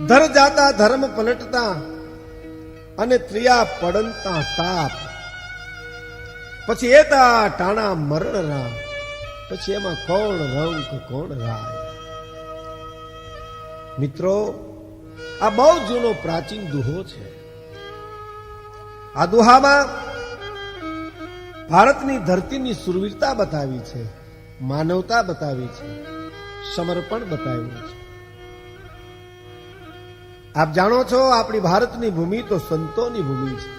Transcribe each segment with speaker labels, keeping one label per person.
Speaker 1: ધર જાતા ધર્મ પલટતા અને ત્રિયા પડંતા તાપ, પછી એતા ટાણા મરણ રા, પછી એમાં કોણ રંગ કોણ રાય. મિત્રો, આ બહુ જૂનો પ્રાચીન દુહો છે. આ દુહામાં ભારતની ધરતીની સુરવીરતા બતાવી છે, માનવતા બતાવી છે, સમર્પણ બતાવ્યું છે. આપ જાણો છો, આપણી ભારતની ભૂમિ તો સંતોની ભૂમિ છે,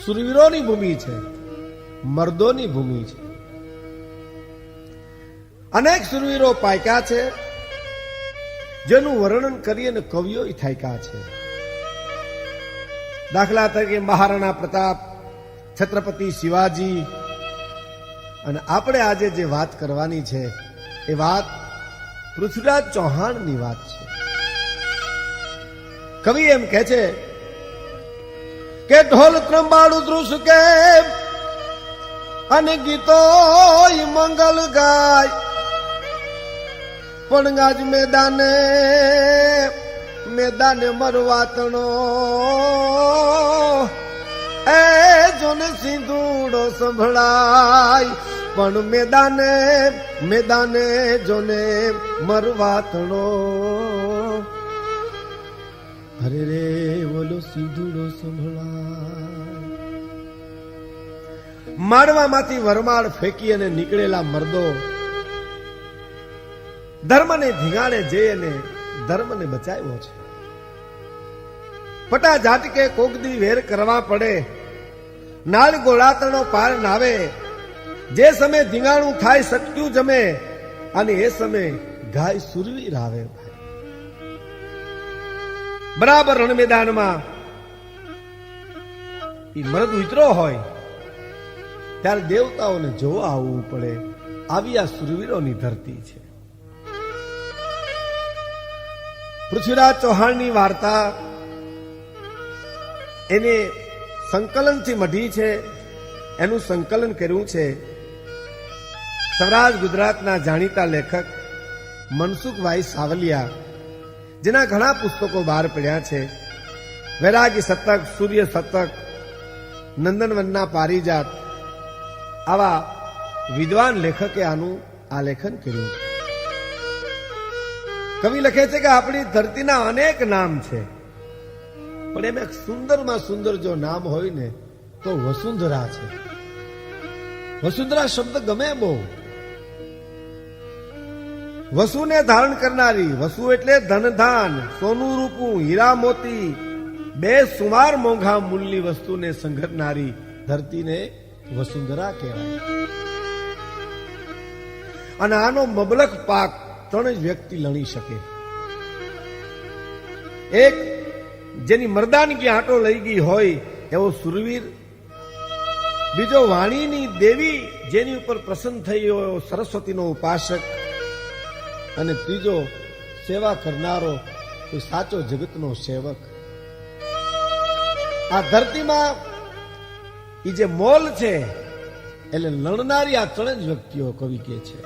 Speaker 1: સુરવીરોની ભૂમિ છે, મર્દોની ભૂમિ છે. અનેક સુરવીરો પાક્યા છે, જેનું વર્ણન કરી અને કવિઓ થાક્યા છે. દાખલા તરીકે મહારાણા પ્રતાપ, છત્રપતિ શિવાજી, અને આપણે આજે જે વાત કરવાની છે એ વાત પૃથ્વીરાજ ચૌહાણની વાત છે. કવિ એમ કહે છે કે ઢોલ ત્રંબાડું દ્રુષ કે અને ગીતો મંગલ ગાય, પણ ગાજ મેદાને મેદાને મરવાતણો એ જોને સિંધુડો સંભળાય, પણ મેદાને મેદાને જોને મરવાતણો. અરે રે બોલો સિંધુડો સંભળાય. માળવામાંથી વરમાળ ફેંકી અને નીકળેલા મર્દો ધર્મને ધીંગાણે જઈ અને ધર્મને બચાવ્યો છે. પટા ઝાટકે કોગદી વેર કરવા પડે, નાળ ગોળાતણો પાર નાવે, જે સમય ધીંગાણું થાય સટક્યું જમે, અને એ સમય ગાય સુરવીર આવે. બરાબર રણ મેદાનમાં એ મરદ ઉતરો હોય ત્યારે દેવતાઓને જોવા આવવું પડે. આવી આ સુરવીરોની ધરતી છે. પૃથ્વીરાજ ચૌહાણની વાર્તા એને સંકલનથી મઢી છે. એનું સંકલન કર્યું છે સૌરાષ્ટ્ર ગુજરાતના જાણીતા લેખક મનસુખભાઈ સાવલિયા, જેના ઘણા પુસ્તકો બહાર પડ્યા છે. વૈરાગી શતક, સૂર્ય શતક, નંદનવનના પારિજાત, આવા વિદ્વાન લેખકે આનું આલેખન કર્યું છે. કવિ લખે છે કે આપણી ધરતીના અનેક નામ છે, પણ એમ એક સુંદરમાં સુંદર જો નામ હોય ને તો વસુંધરા છે. વસુંધરા શબ્દ ગમે બહુ. વસુને ધારણ કરનારી, વસુ એટલે ધનધાન, સોનું રૂપું, હીરા મોતી, બે સુમાર મોંઘા મૂલ્યની વસ્તુને સંઘરનારી ધરતીને વસુંધરા કહેવાય. અને આનો મબલક પાક ત્રણ જ વ્યક્તિ લણી શકે. એક, જેની મર્દાનગી આંટો લઈ ગઈ હોય એવો સુરવીર. બીજો, વાણીની દેવી જેની ઉપર પ્રસન્ન થઈ હોય સરસ્વતીનો ઉપાસક. અને ત્રીજો, સેવા કરનારો કોઈ સાચો જગતનો સેવક. આ ધરતીમાં એ જે મોલ છે એટલે લણનારી આ ત્રણ જ વ્યક્તિઓ કવિ કે છે.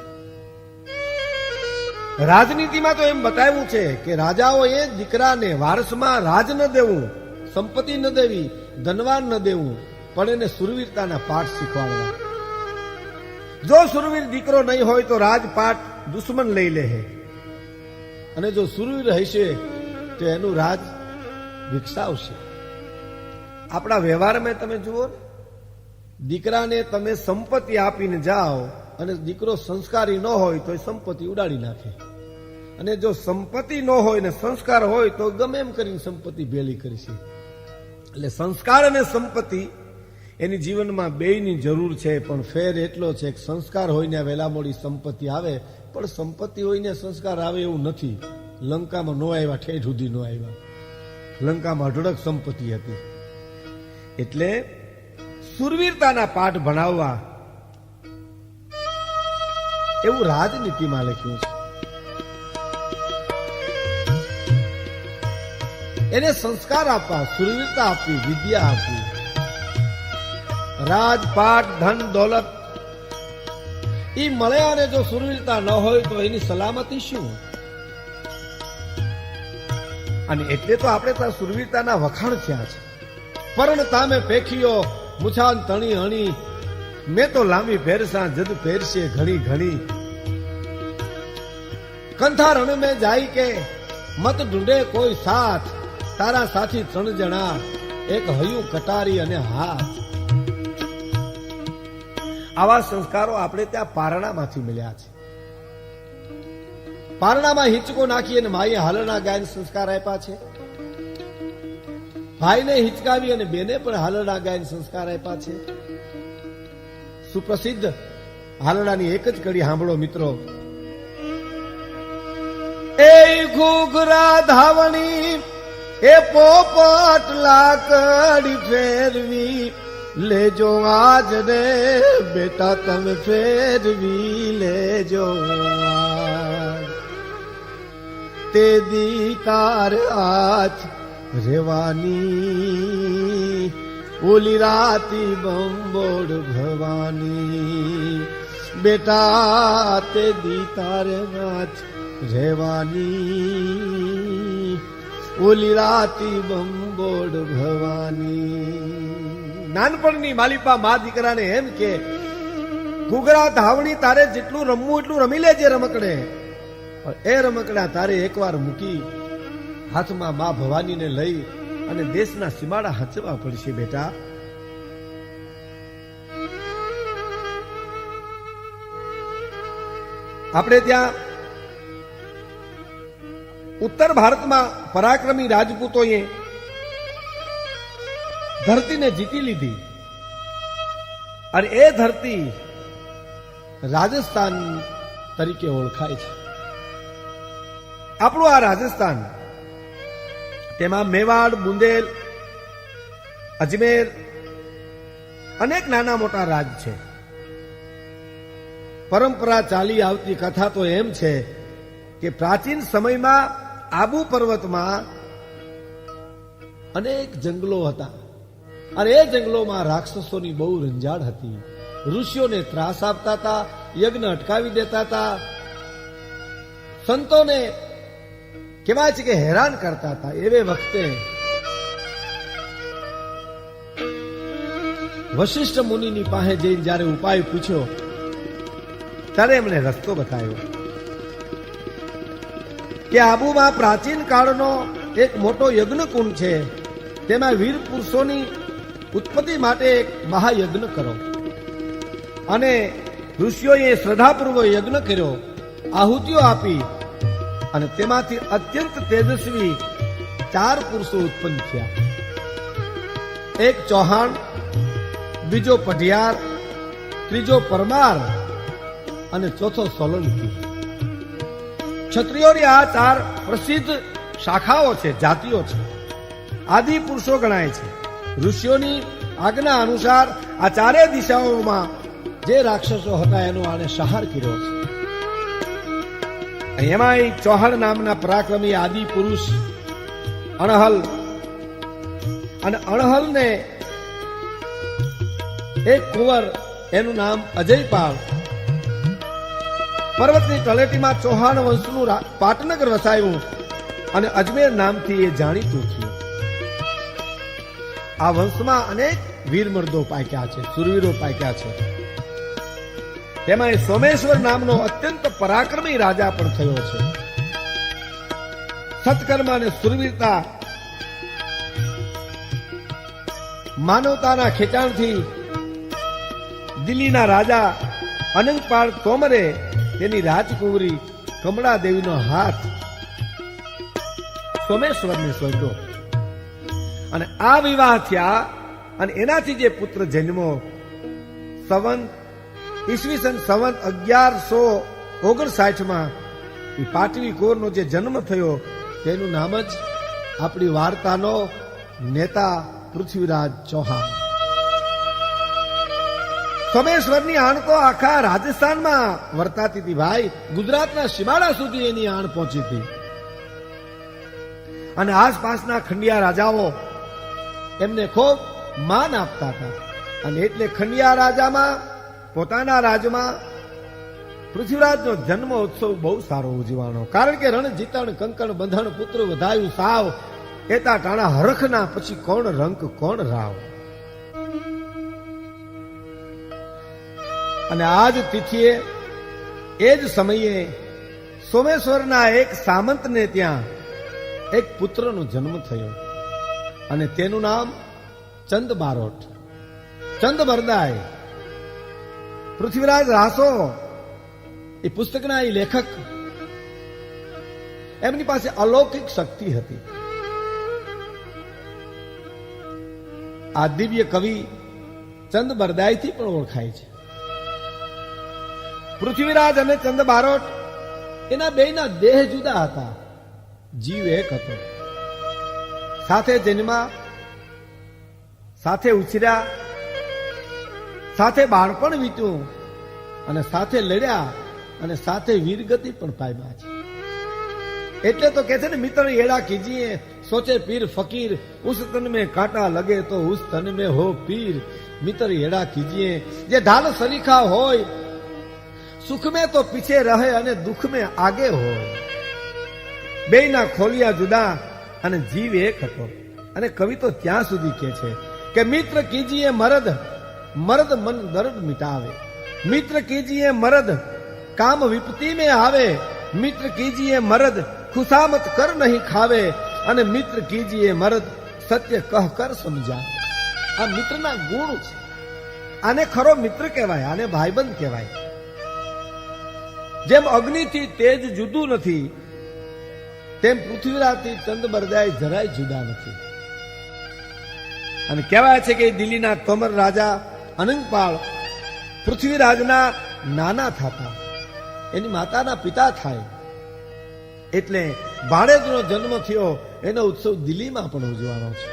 Speaker 1: રાજનીતિમાં તો એમ બતાવ્યું છે કે રાજાઓએ દીકરાને વારસમાં રાજ ન દેવું, સંપત્તિ ન દેવી, ધનવાન ન દેવું, પણ એને સુરવીરતાના પાઠ શીખવાડવા. જો સુરવીર દીકરો નહીં હોય તો રાજપાટ દુશ્મન લઈ લે, અને જો સુરવીર હશે તો એનું રાજ વિકસાવશે. આપણા વ્યવહારમાં તમે જુઓ, દીકરાને તમે સંપત્તિ આપીને જાઓ અને દીકરો સંસ્કારી ન હોય તો એ સંપત્તિ ઉડાડી નાખે, અને જો સંપત્તિ ન હોય ને સંસ્કાર હોય તો ગમે એમ કરીને સંપત્તિ ભેળી કરીશે. એટલે સંસ્કાર અને સંપત્તિ એની જીવનમાં બેયની જરૂર છે, પણ ફેર એટલો છે કે સંસ્કાર હોય ને વહેલા મોડી સંપત્તિ આવે, પણ સંપત્તિ હોય ને સંસ્કાર આવે એવું નથી. લંકામાં નો આવ્યા, ઠેઠ સુધી નો આવ્યા. લંકામાં અઢળક સંપત્તિ હતી. એટલે સુરવીરતાના પાઠ ભણાવવા એવું રાજનીતિમાં લખ્યું છે. એને સંસ્કાર આપવા, સુરવીરતા આપવી, વિદ્યા આપવી. રાજપાટ, ધન, દોલત એ મળે અને જો સુરવીરતા ન હોય તો એની સલામતી શું? અને એટલે તો આપણે ત્યાં સુરવીરતાના વખાણ થયા છે. પરણ તામે પેખીઓ મુછાન તણી હણી, મેં તો લાંબી પહેરસા જદ પહેરશે ઘણી ઘણી. કંથા રણ મેં જાય કે મત ઢૂંઢે કોઈ સાથ, તારા સાથી 3 જણા, એક હયું કટારી અને હાથ. આવા સંસ્કારો આપણે ત્યાં પારણામાંથી મળ્યા છે. પારણામાં હિંચકો નાખી અને માએ હાલરણા ગાયન સંસ્કાર આપ્યા છે. ભાઈને હિંચકાવી અને બેને પણ હાલરણા ગાયન સંસ્કાર આપ્યા છે. સુપ્રસિદ્ધ હાલરડાની એક જ કડી સાંભળો મિત્રો. એ ઘૂઘરા ધાવણી એ પોપટ લાકડી ફેરવી, લેજો આજ રે બેટા તમે ફેરવી લેજો આજ. તે દી તાર આજ રેવાની, ઓલી રાતી બંબોડ ભવાની. બેટા તે દી તાર આજ રેવાની, ઓલી રાતી બંબોડ ભવાની. નાનપણની માલિપા મા દીકરાને એમ કે ઘૂઘરા ધાવણી તારે જેટલું રમવું એટલું રમી લેજે રમકડે, પણ એ રમકડા તારે એકવાર મૂકી હાથમાં મા ભવાનીને લઈ અને દેશના સીમાડા હચવા પડશે બેટા. આપણે ત્યાં ઉત્તર ભારતમાં પરાક્રમી રાજપૂતોએ ધરતીને જીતી લીધી અને એ ધરતી રાજસ્થાન તરીકે ઓળખાય છે. આપણું આ રાજસ્થાન, તેમાં મેવાડ, બુંદેલ, અજમેર અનેક નાના મોટા રાજ છે. પરંપરા ચાલી આવતી કથા તો એમ છે કે પ્રાચીન સમયમાં આબુ પર્વતમાં અનેક જંગલો હતા અને એ જંગલોમાં રાક્ષસોની બહુ રંજાડ હતી. ઋષિઓને ત્રાસ આપતા હતા, યજ્ઞ અટકાવી દેતા હતા, સંતોને કહેવાય છે કે હેરાન કરતા હતા. એવે વખતે વશિષ્ઠ મુનિની પાસે જઈને જયારે ઉપાય પૂછ્યો ત્યારે એમણે રસ્તો બતાવ્યો કે આબુમાં પ્રાચીન કાળનો એક મોટો યજ્ઞ કુંડ છે, તેમાં વીર પુરુષોની ઉત્પત્તિ માટે એક મહાયજ્ઞ કરો. અને ઋષિઓએ શ્રદ્ધાપૂર્વક યજ્ઞ કર્યો, આહુતિઓ આપી અને તેમાંથી અત્યંત તેજસ્વી 4 પુરુષો ઉત્પન્ન થયા. એક ચૌહાણ, બીજો પઢિયાર, ત્રીજો પરમાર અને ચોથો સોલંકી. ક્ષત્રિયોની આ 4 પ્રસિદ્ધ શાખાઓ છે, જાતિઓ છે, આદિ પુરુષો ગણાય છે. ઋષિઓની આજ્ઞા અનુસાર આ 4 દિશાઓમાં જે રાક્ષસો હતા એનો આને સંહાર કર્યો છે. એમાં ચૌહાણ નામના પરાક્રમી આદિ પુરુષ અણહલ, અને અણહલને એક કુંવર, એનું નામ અજયપાળ, પર્વતની તળેટીમાં ચૌહાણ વંશનું પાટનગર વસાવ્યું અને અજમેર નામથી એ જાણીતું થયું. આ વંશમાં અનેક વીરમર્દો પાક્યા છે, સુરવીરો પાક્યા છે. તેમાં સોમેશ્વર નામનો અત્યંત પરાક્રમી રાજા પણ થયો છે. સત્કર્મ અને સુરવીરતા, માનવતાના ખેંચાણથી દિલ્હીના રાજા અનંગપાળ તોમરે તેની રાજકુંવરી કમળા દેવીનો હાથ સોમેશ્વરને સોંપ્યો અને આ વિવાહ થયા અને એનાથી જે પુત્ર જન્મો ઈસવીસન સંવત 1159 એ પાટવી કોરનો જે જન્મ થયો તેનું નામ જ આપણી વાર્તાનો નેતા પૃથ્વીરાજ ચૌહાણ. સોમેશ્વરની આણ તો આખા રાજસ્થાનમાં વર્તાતી હતી ભાઈ, ગુજરાતના સીમાડા સુધી એની આણ પહોંચી હતી. અને આસપાસના ખંડિયા રાજાઓ એમને ખૂબ માન આપતા હતા અને એટલે ખંડિયા રાજામાં પોતાના રાજમાં પૃથ્વીરાજનો જન્મ ઉત્સવ બહુ સારો ઉજવાનો, કારણ કે રણ જીતણ કંકણ બંધણ પુત્ર વધાયું સાવ, એતા ટાણા હરખના પછી કોણ રંક કોણ રાવ. અને આજ તિથિએ એ જ સમયે સોમેશ્વરના એક સામંતને ત્યાં એક પુત્રનો જન્મ થયો અને તેનું નામ ચંદ બારોટ, ચંદ બરદાય. પૃથ્વીરાજ રાસો એ પુસ્તકના એ લેખક, એમની પાસે અલૌકિક શક્તિ હતી. આ દિવ્ય કવિ ચંદ બરદાયથી પણ ઓળખાય છે. પૃથ્વીરાજ અને ચંદ બારોટ એના બેયના દેહ જુદા હતા, જીવ એક હતો. સાથે જન્મા, સાથે ઉછર્યા, સાથે બાળપણ વીત્યું અને સાથે લડ્યા અને સાથે વીરગતિ પણ પામ્યા છે. એટલે તો કે છે ને, મિત્ર એડા કીજીએ સોચે પીર ફકીર, ઉસ તન में कांटा लगे तो उस तन में हो पीर. मित्र एड़ा कीजिए जे ढाल सरीखा હોય, સુખ में તો પીછે રહે અને દુઃખ में આગે હોય. બેયના ખોલિયા જુદા અને જીવ એક હતો. અને કવિ તો ત્યાં સુધી કહે છે કે મિત્ર કીજીએ મરદ, મરદ મન દર્દ મિટાવે. મિત્ર કીજીએ મરદ, કામ વિપત્તિ में આવે. મિત્ર કીજીએ મરદ, ખુશામત કર નહીં ખાવે. અને મિત્ર કીજીએ મરદ, સત્ય કહ કર સમજાવે. આ મિત્રના ગુણ છે. આને ખરો મિત્ર કહેવાય, આને ભાઈબંધ કહેવાય. જેમ અગ્નિથી તેજ જુદું નથી, તેમ પૃથ્વીરાજથી ચંદ બરદાય જરાય જુદા નથી. અને કહેવાય છે કે દિલ્હીના તોમર રાજા અનંગપાળ પૃથ્વીરાજના નાના થતા એની માતાના પિતા થાય, એટલે ભાણેજનો જન્મ થયો એનો ઉત્સવ દિલ્હીમાં પણ ઉજવવાનો છે.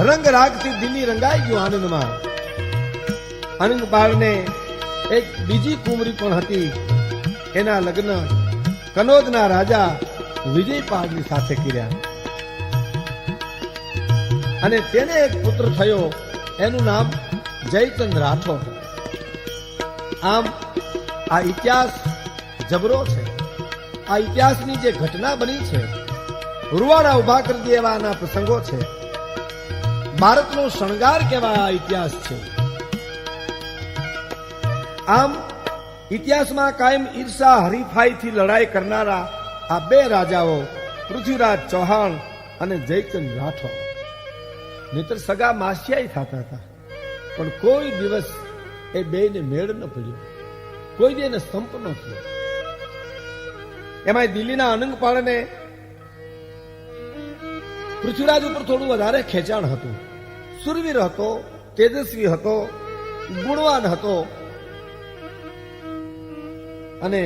Speaker 1: રંગ રાગથી દિલ્હી રંગાઈ ગયું આનંદમાં. અનંગપાળને એક બીજી કુંવરી પણ હતી. એના લગ્ન કનોજના રાજા વિજયપાળની સાથે કર્યા અને તેને એક પુત્ર થયો, એનું નામ જયચંદ રાઠોડ. આમ આ ઇતિહાસ જબરો છે. આ ઇતિહાસની જે ઘટના બની છે, રૂવાડા ઉભા કરી દેવાના પ્રસંગો છે. ભારતનો શણગાર કહેવાય આ ઇતિહાસ છે. આમ ઇતિહાસમાં કાયમ ઈર્ષા હરીફાઈથી લડાઈ કરનારા આ બે રાજાઓ પૃથ્વીરાજ ચૌહાણ અને જયચંદ રાઠોડ નહીતર સગા માસિયાઈ થતા હતા, પણ કોઈ દિવસ એ બેયને મેળ ન પડ્યો, કોઈ દી એને સંપ ન થયો. એમાં દિલ્હીના અનંગપાળને પૃથ્વીરાજ ઉપર થોડું વધારે ખેંચાણ હતું. સુરવીર હતો, તેજસ્વી હતો, ગુણવાન હતો અને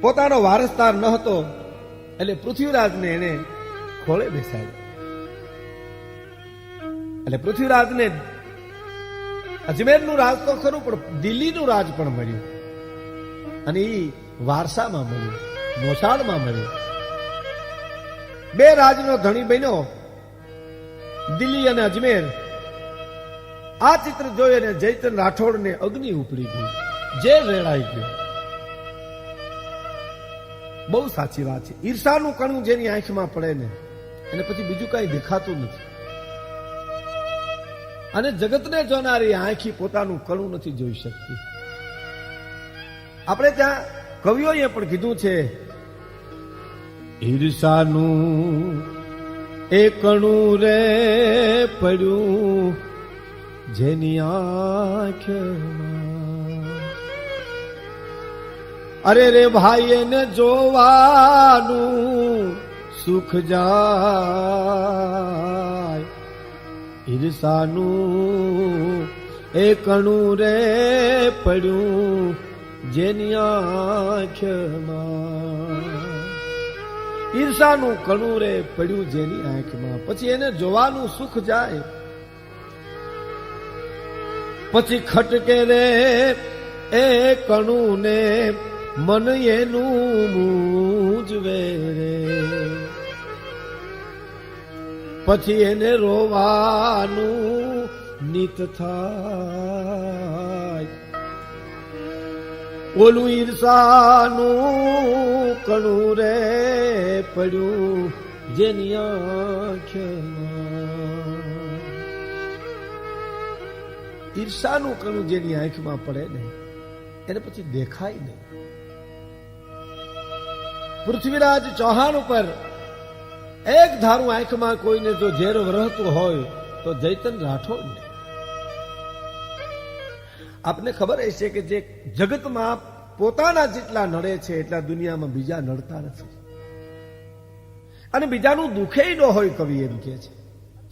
Speaker 1: પોતાનો વારસદાર ન હતો, એટલે પૃથ્વીરાજને એને ખોળે બેસાડ્યો. એટલે પૃથ્વીરાજને અજમેરનું રાજ તો ખરું, પણ દિલ્હીનું રાજ પણ મળ્યું અને એ વારસામાં મળ્યું, મોસાળમાં મળ્યું. બે રાજનો ધણી બન્યો દિલ્હી અને અજમેર. આ ચિત્ર જોઈ અને જયચંદ રાઠોડને અગ્નિ ઉપડી ગઈ, જે રેડાઈ ગયો. બહુ સાચી વાત છે. ઈર્ષાનું કણું જેની આંખમાં પડે ને એને પછી બીજું કઈ દેખાતું નથી. અને જગતને જોનારી આંખી પોતાનું કણું નથી જોઈ શકતી. આપણે ત્યાં કવિઓએ પણ કીધું છે, ઈર્ષાનું એ કણું રે પડ્યું જેની આંખમાં, અરે રે ભાઈ એને જોવાનું સુખ જાય. ઈર્ષાનું એ કણું રે પડ્યું જેની આંખમાં. ઈર્ષાનું કણું રે પડ્યું જેની આંખમાં, પછી એને જોવાનું સુખ જાય. પછી ખટકે રે એ કણું ને મન એનું મૂંઝવે રે. પછી એને રોવાનું નિત થાય. ઓલું ઈર્ષાનું કણું રે પડ્યું જેની આંખમાં. ઈર્ષાનું કણું જેની આંખમાં પડે ને એને પછી દેખાય નહીં. પૃથ્વીરાજ ચૌહાણ ઉપર એક ધારું આંખમાં કોઈને જો ઝેર વરહતું હોય તો જયતન રાઠોડ ને. આપને ખબર હશે કે જે જગતમાં પોતાના જેટલા નડે છે એટલા દુનિયામાં બીજા નડતા નથી. અને બીજાનું દુખે ન હોય, કવિ એમ કે છે.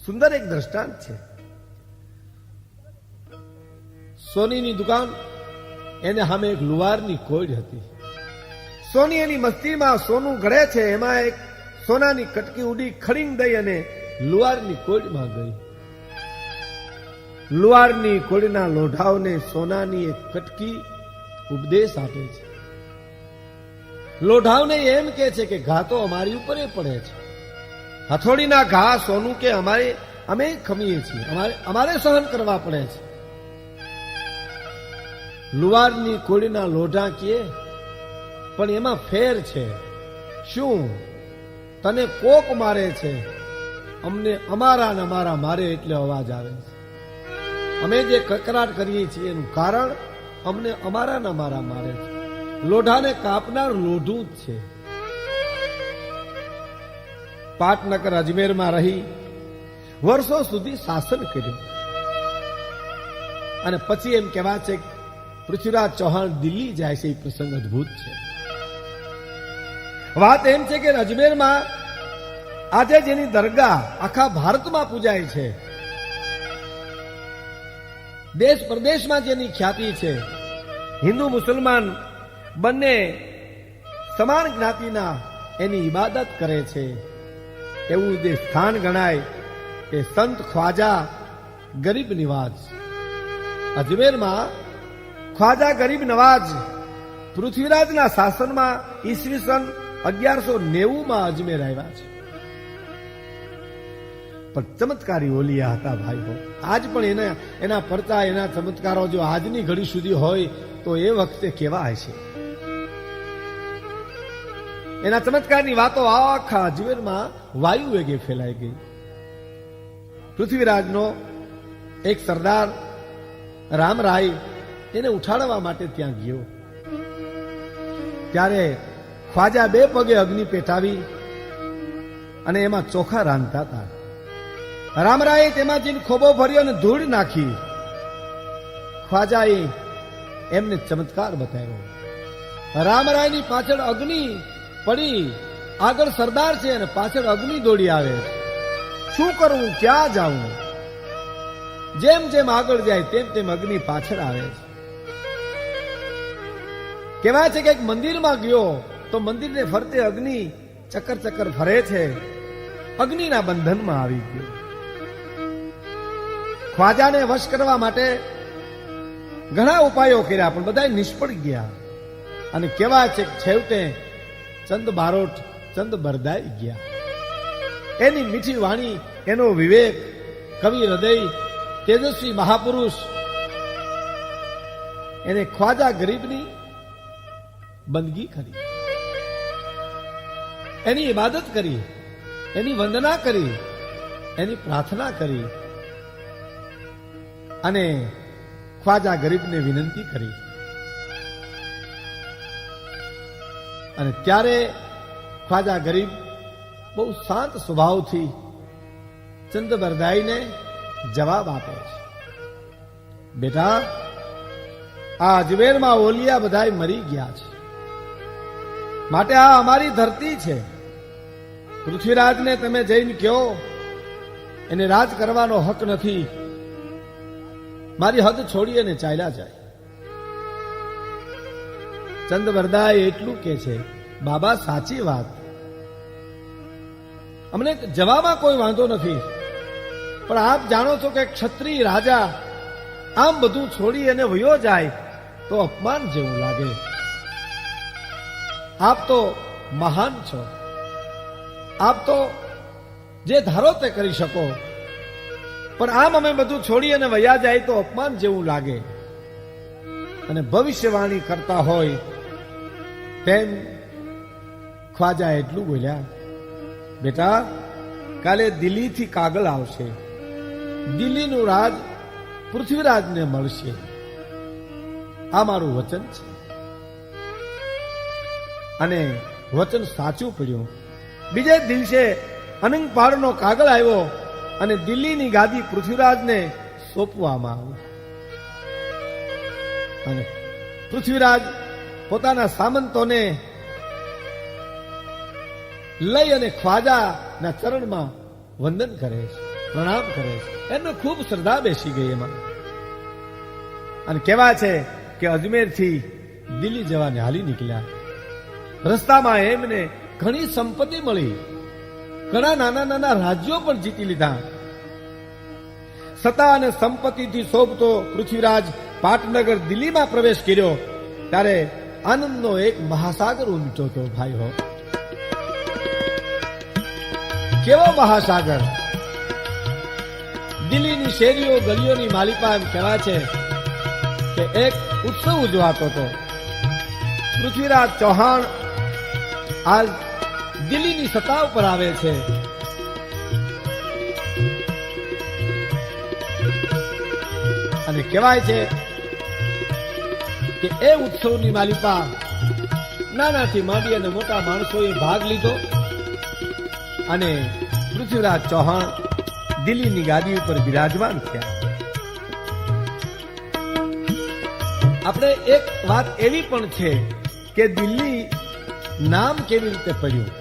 Speaker 1: સુંદર એક દ્રષ્ટાંત છે. સોનીની દુકાન, એને સામે એક લુહારની કોડ હતી. સોની એની મસ્તીમાં સોનું ઘડે છે, એમાં એક સોનાની કટકી ઉડી ખડીંગ દઈ અને લુહારની કોડમાં ગઈ. લુહારની કોડના લોઢાઓને સોનાની એક કટકી ઉપદેશ આપે છે. લોઢાવને એમ કે છે કે ઘા તો અમારી ઉપર પડે છે. હથોડીના ઘા સોનું કે અમે ખમીએ છીએ, અમારે સહન કરવા પડે છે. લુહારની કોડીના લોઢા કહે પણ એમાં ફેર છે. શું? તને કોક મારે છે, અમને અમારા ને અમારા મારે એટલે અવાજ આવે છે. અમે જે કકરાટ કરીએ છીએ એનું કારણ અમને અમારા ને અમારા મારે છે. લોઢાને કાપનાર લોઢું જ છે. પાટનગર અજમેરમાં રહી વર્ષો સુધી શાસન કર્યું અને પછી એમ કહેવાય છે પૃથ્વીરાજ ચૌહાણ દિલ્હી જાય છે. એ પ્રસંગ અદભુત છે. વાત એમ છે કે અજમેરમાં આજે જેની દરગાહ આખા ભારતમાં પૂજાય છે, દેશ પ્રદેશમાં જેની ખ્યાતિ છે, હિન્દુ મુસલમાન બંને સમાન જ્ઞાતિના એની ઇબાદત કરે છે, એવું જે સ્થાન ગણાય તે સંત ખ્વાજા ગરીબ નવાજ. અજમેરમાં ખ્વાજા ગરીબ નવાજ પૃથ્વીરાજના શાસનમાં ઈસવીસન 1190 અજમેર આવ્યા છે. પણ ચમત્કારી ઓલિયા હતા ભાઈઓ. આજ પણ એના પરચા, એના ચમત્કારો જો આજની ઘડી સુધી હોય તો એ વખતે કેવા હશે. એના ચમત્કારની વાતો આખા અજમેરમાં વાયુ વેગે ફેલાઈ ગઈ. પૃથ્વીરાજનો એક સરદાર રામરાય એને ઉઠાડવા માટે ત્યાં ગયો. ત્યારે ખ્વાજા 2 પગે અગ્નિ પેટાવી અને એમાં ચોખા રાંધતા હતા. રામરાયે તેમાં જઈને ખોબો ભર્યો અને ધૂળ નાખી. ખ્વાજાએ એમને ચમત્કાર બતાવ્યો. રામરાયની પાછળ અગ્નિ પડી, આગળ સરદાર છે અને પાછળ અગ્નિ દોડી આવે. શું કરવું, ક્યાં જાવું? જેમ જેમ આગળ જાય તેમ તેમ અગ્નિ પાછળ આવે છે. કહેવાય છે કે એક મંદિરમાં ગયો તો મંદિરને ફરતે અગ્નિ ચક્કર ચક્કર ફરે છે. અગ્નિના બંધનમાં આવી ગયો. ખ્વાજાને વશ કરવા માટે ઘણા ઉપાયો કર્યા પણ બધા નિષ્ફળ ગયા. અને કહેવાય છે કે છેવટે ચંદ બારોટ ચંદ બરદાઈ ગયા. એની મીઠી વાણી, એનો વિવેક, કવિ હૃદય, તેજસ્વી મહાપુરુષ, એને ખ્વાજા ગરીબની બંદગી કરી, એની ઇબાદત કરી, એની વંદના કરી, એની પ્રાર્થના કરી અને ખ્વાજા ગરીબને વિનંતી કરી. અને ત્યારે ખ્વાજા ગરીબ બહુ શાંત સ્વભાવથી ચંદ બરદાઈને જવાબ આપે છે, બેટા, આ અજમેરમાં ઓલિયા બધા મરી ગયા છે, માટે આ અમારી ધરતી છે. પૃથ્વીરાજને તમે જઈને કહો એને રાજ કરવાનો હક નથી, મારી હદ છોડી અને ચાલ્યા જાય. ચંદ બરદાઈ એટલું કે છે, બાબા સાચી વાત, અમને જવામાં કોઈ વાંધો નથી, પણ આપ જાણો છો કે ક્ષત્રિય રાજા આમ બધું છોડી અને વયો જાય તો અપમાન જેવું લાગે. આપ તો મહાન છો, આપ તો જે ધારો તે કરી શકો, પણ આમ અમે બધું છોડી અને વયા જાય તો અપમાન જેવું લાગે. અને ભવિષ્યવાણી કરતા હોય તેમ ખ્વાજા એટલું બોલ્યા, બેટા કાલે દિલ્હીથી કાગળ આવશે, દિલ્હીનું રાજ પૃથ્વીરાજને મળશે, આ મારું વચન છે. અને વચન સાચું પડ્યું. બીજે દિવસે અનંગપાળનો કાગળ આવ્યો અને દિલ્હીની ગાદી પૃથ્વીરાજને સોંપવામાં આવી. અને પૃથ્વીરાજ પોતાના સામંતોને લઈ અને ખ્વાજાના ચરણમાં વંદન કરે છે, પ્રણામ કરે છે. એમને ખૂબ શ્રદ્ધા બેસી ગઈ એમાં. અને કહેવાય છે કે અજમેરથી દિલ્હી જવાને હાલી નીકળ્યા. રસ્તામાં એમને ઘણી સંપત્તિ મળી, ઘણા નાના નાના રાજ્યો પણ જીતી લીધા. સત્તા અને સંપત્તિથી શોભતો પૃથ્વીરાજ પાટનગર દિલ્હીમાં પ્રવેશ કર્યો ત્યારે આનંદનો એક મહાસાગર ઉમટ્યો હતો. ભાઈ હો, કેવો મહાસાગર! દિલ્હીની શેરીઓ ગલીઓની માલિકા એમ કહેવાય છે કે એક ઉત્સવ ઉજવાતો હતો. પૃથ્વીરાજ ચૌહાણ આજ દિલ્હીની સત્તા ઉપર આવે છે. અને કહેવાય છે કે એ ઉત્સવની માલિકા નાનાથી માંડી અને મોટા માણસોએ ભાગ લીધો. અને પૃથ્વીરાજ ચૌહાણ દિલ્હીની ગાદી ઉપર બિરાજમાન થયા. આપણે એક વાત એવી પણ છે કે દિલ્હી નામ કેવી રીતે પડ્યું?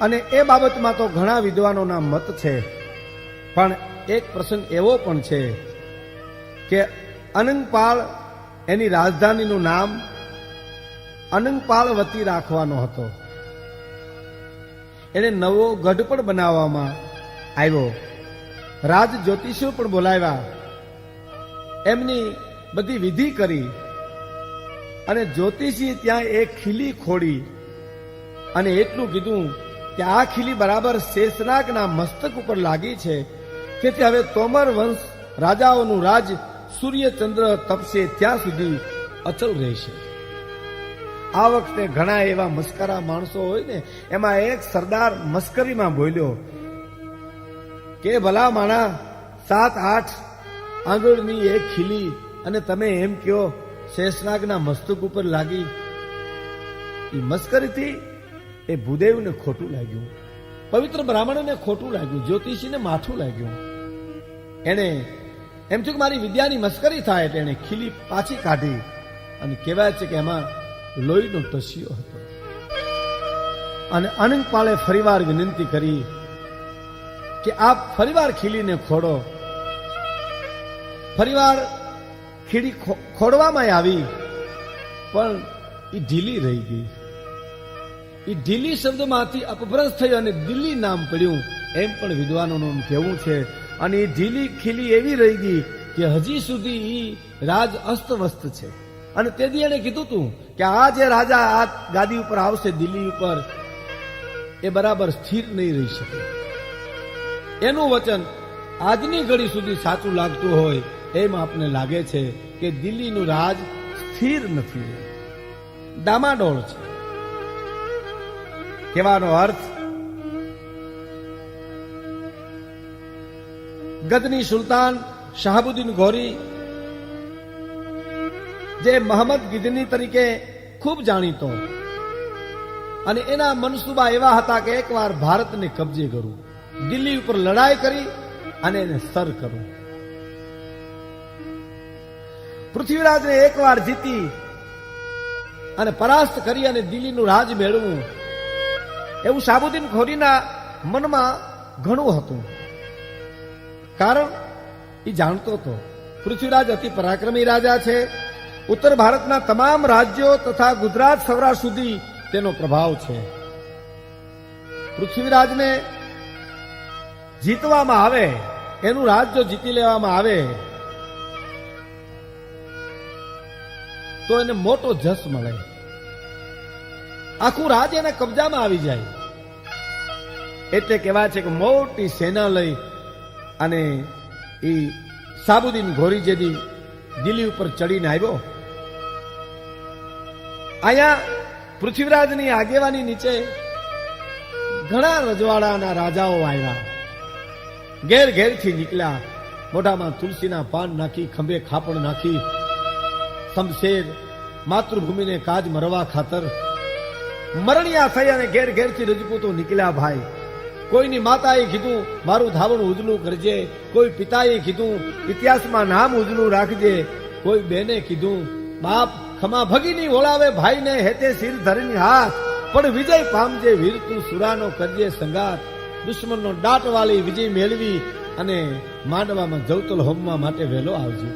Speaker 1: અને એ બાબતમાં તો ઘણા વિદ્વાનોના મત છે, પણ એક પ્રસંગ એવો પણ છે કે અનંગપાળ એની રાજધાનીનું નામ અનંગપાળવતી રાખવાનો હતો. એને નવો ગઢ પણ બનાવવામાં આવ્યો. રાજ જ્યોતિષીઓ પણ બોલાવ્યા, એમની બધી વિધિ કરી. અને જ્યોતિષી ત્યાં એક ખીલી ખોડી અને એટલું કીધું કે આ ખીલી બરાબર શેષનાગના મસ્તક ઉપર લાગી છે, તેથી હવે તોમર વંશ રાજાઓનું રાજ સૂર્યચંદ્ર તપશે ત્યાં સુધી અચલ રહેશે. આ વખતે ઘણા એવા મસ્કરા માણસો હોય ને, એમાં એક સરદાર મસ્કરીમાં બોલ્યો કે ભલા માણા 7-8 આંગળની એક ખીલી અને તમે એમ કહો શેષનાગના મસ્તક ઉપર લાગી. એ મસ્કરીથી એ ભૂદેવને ખોટું લાગ્યું, પવિત્ર બ્રાહ્મણને ખોટું લાગ્યું, જ્યોતિષીને માઠું લાગ્યું. એને એમ થયું કે મારી વિદ્યાની મસ્કરી થાય, એટલે એને ખીલી પાછી કાઢી. અને કહેવાય છે કે એમાં લોહીનો તસ્યો હતો. અને અનંગપાળે ફરીવાર વિનંતી કરી કે આપ ફરીવાર ખીલીને ખોડો. ફરીવાર ખીલી ખોડવામાં આવી, પણ એ ઢીલી રહી ગઈ. એ ઢીલી શબ્દમાંથી અપભ્રંશ થયો અને દિલ્હી નામ પડ્યું, એમ પણ વિદ્વાનોનું કહેવું છે. અને એ ઢીલી ખીલી એવી રહી ગઈ કે હજી સુધી એ રાજ અસ્તવ્યસ્ત છે. અને તેથી એને કીધું હતું કે આ જે રાજા આ ગાદી ઉપર આવશે દિલ્હી ઉપર, એ બરાબર સ્થિર નહીં રહી શકે. એનું વચન આજની ઘડી સુધી સાચું લાગતું હોય એમ આપને લાગે છે કે દિલ્હીનું રાજ સ્થિર નથી, ડામાડોળ છે. કહેવાનો અર્થ, ગદની સુલતાન શાહબુદ્દીન ગોરી જે મહમદ ગિજની તરીકે ખૂબ જાણીતો, અને એના મનસુબા એવા હતા કે એકવાર ભારતને કબજે કરું, દિલ્હી ઉપર લડાઈ કરી અને એને સર કરું. પૃથ્વીરાજને એકવાર જીતી અને પરાસ્ત કરી અને દિલ્હીનું રાજ મેળવવું, એવું શાહબુદ્દીન ગોરીના મનમાં ઘણું હતું. કારણ એ જાણતો હતો પૃથ્વીરાજ અતિ પરાક્રમી રાજા છે. ઉત્તર ભારતના તમામ રાજ્યો તથા ગુજરાત સૌરાષ્ટ્ર સુધી તેનો પ્રભાવ છે. પૃથ્વીરાજને જીતવામાં આવે, એનું રાજ જો જીતી લેવામાં આવે તો એને મોટો જસ મળે. આખું રાજ એના કબજામાં આવી જાય. એટલે કહેવાય છે કે મોટી સેના લઈ અને એ સાબુદ્દીન ઘોરી જેદી દિલ્હી ઉપર ચડીને આવ્યો. અહીંયા પૃથ્વીરાજની આગેવાની નીચે ઘણા રજવાડાના રાજાઓ આવ્યા. ઘેર ઘેરથી નીકળ્યા. મોઢામાં તુલસીના પાન નાખી, ખંભે ખાપણ નાખી, શમશેર માતૃભૂમિને કાજ મરવા ખાતર મરણિયા થઈ અને ઘેર ઘેરથી રજપૂતો નીકળ્યા. ભાઈ, કોઈની માતાએ કીધું મારું ધાવણ ઉજળું કરજે, કોઈ પિતાએ કીધું ઇતિહાસમાં નામ ઉજળું રાખજે, કોઈ બેને કીધું બાપ ખમા ભગીની ઓળાવે ભાઈને હેતે શિર ધરીની હાથ, પણ વિજય પામજે વીર તું સુરાનો કરજે સંગાત, દુશ્મનનો દાટ વાળી વિજય મેળવી અને માંડવામાં જવતલ હોમવા માટે વહેલો આવજે.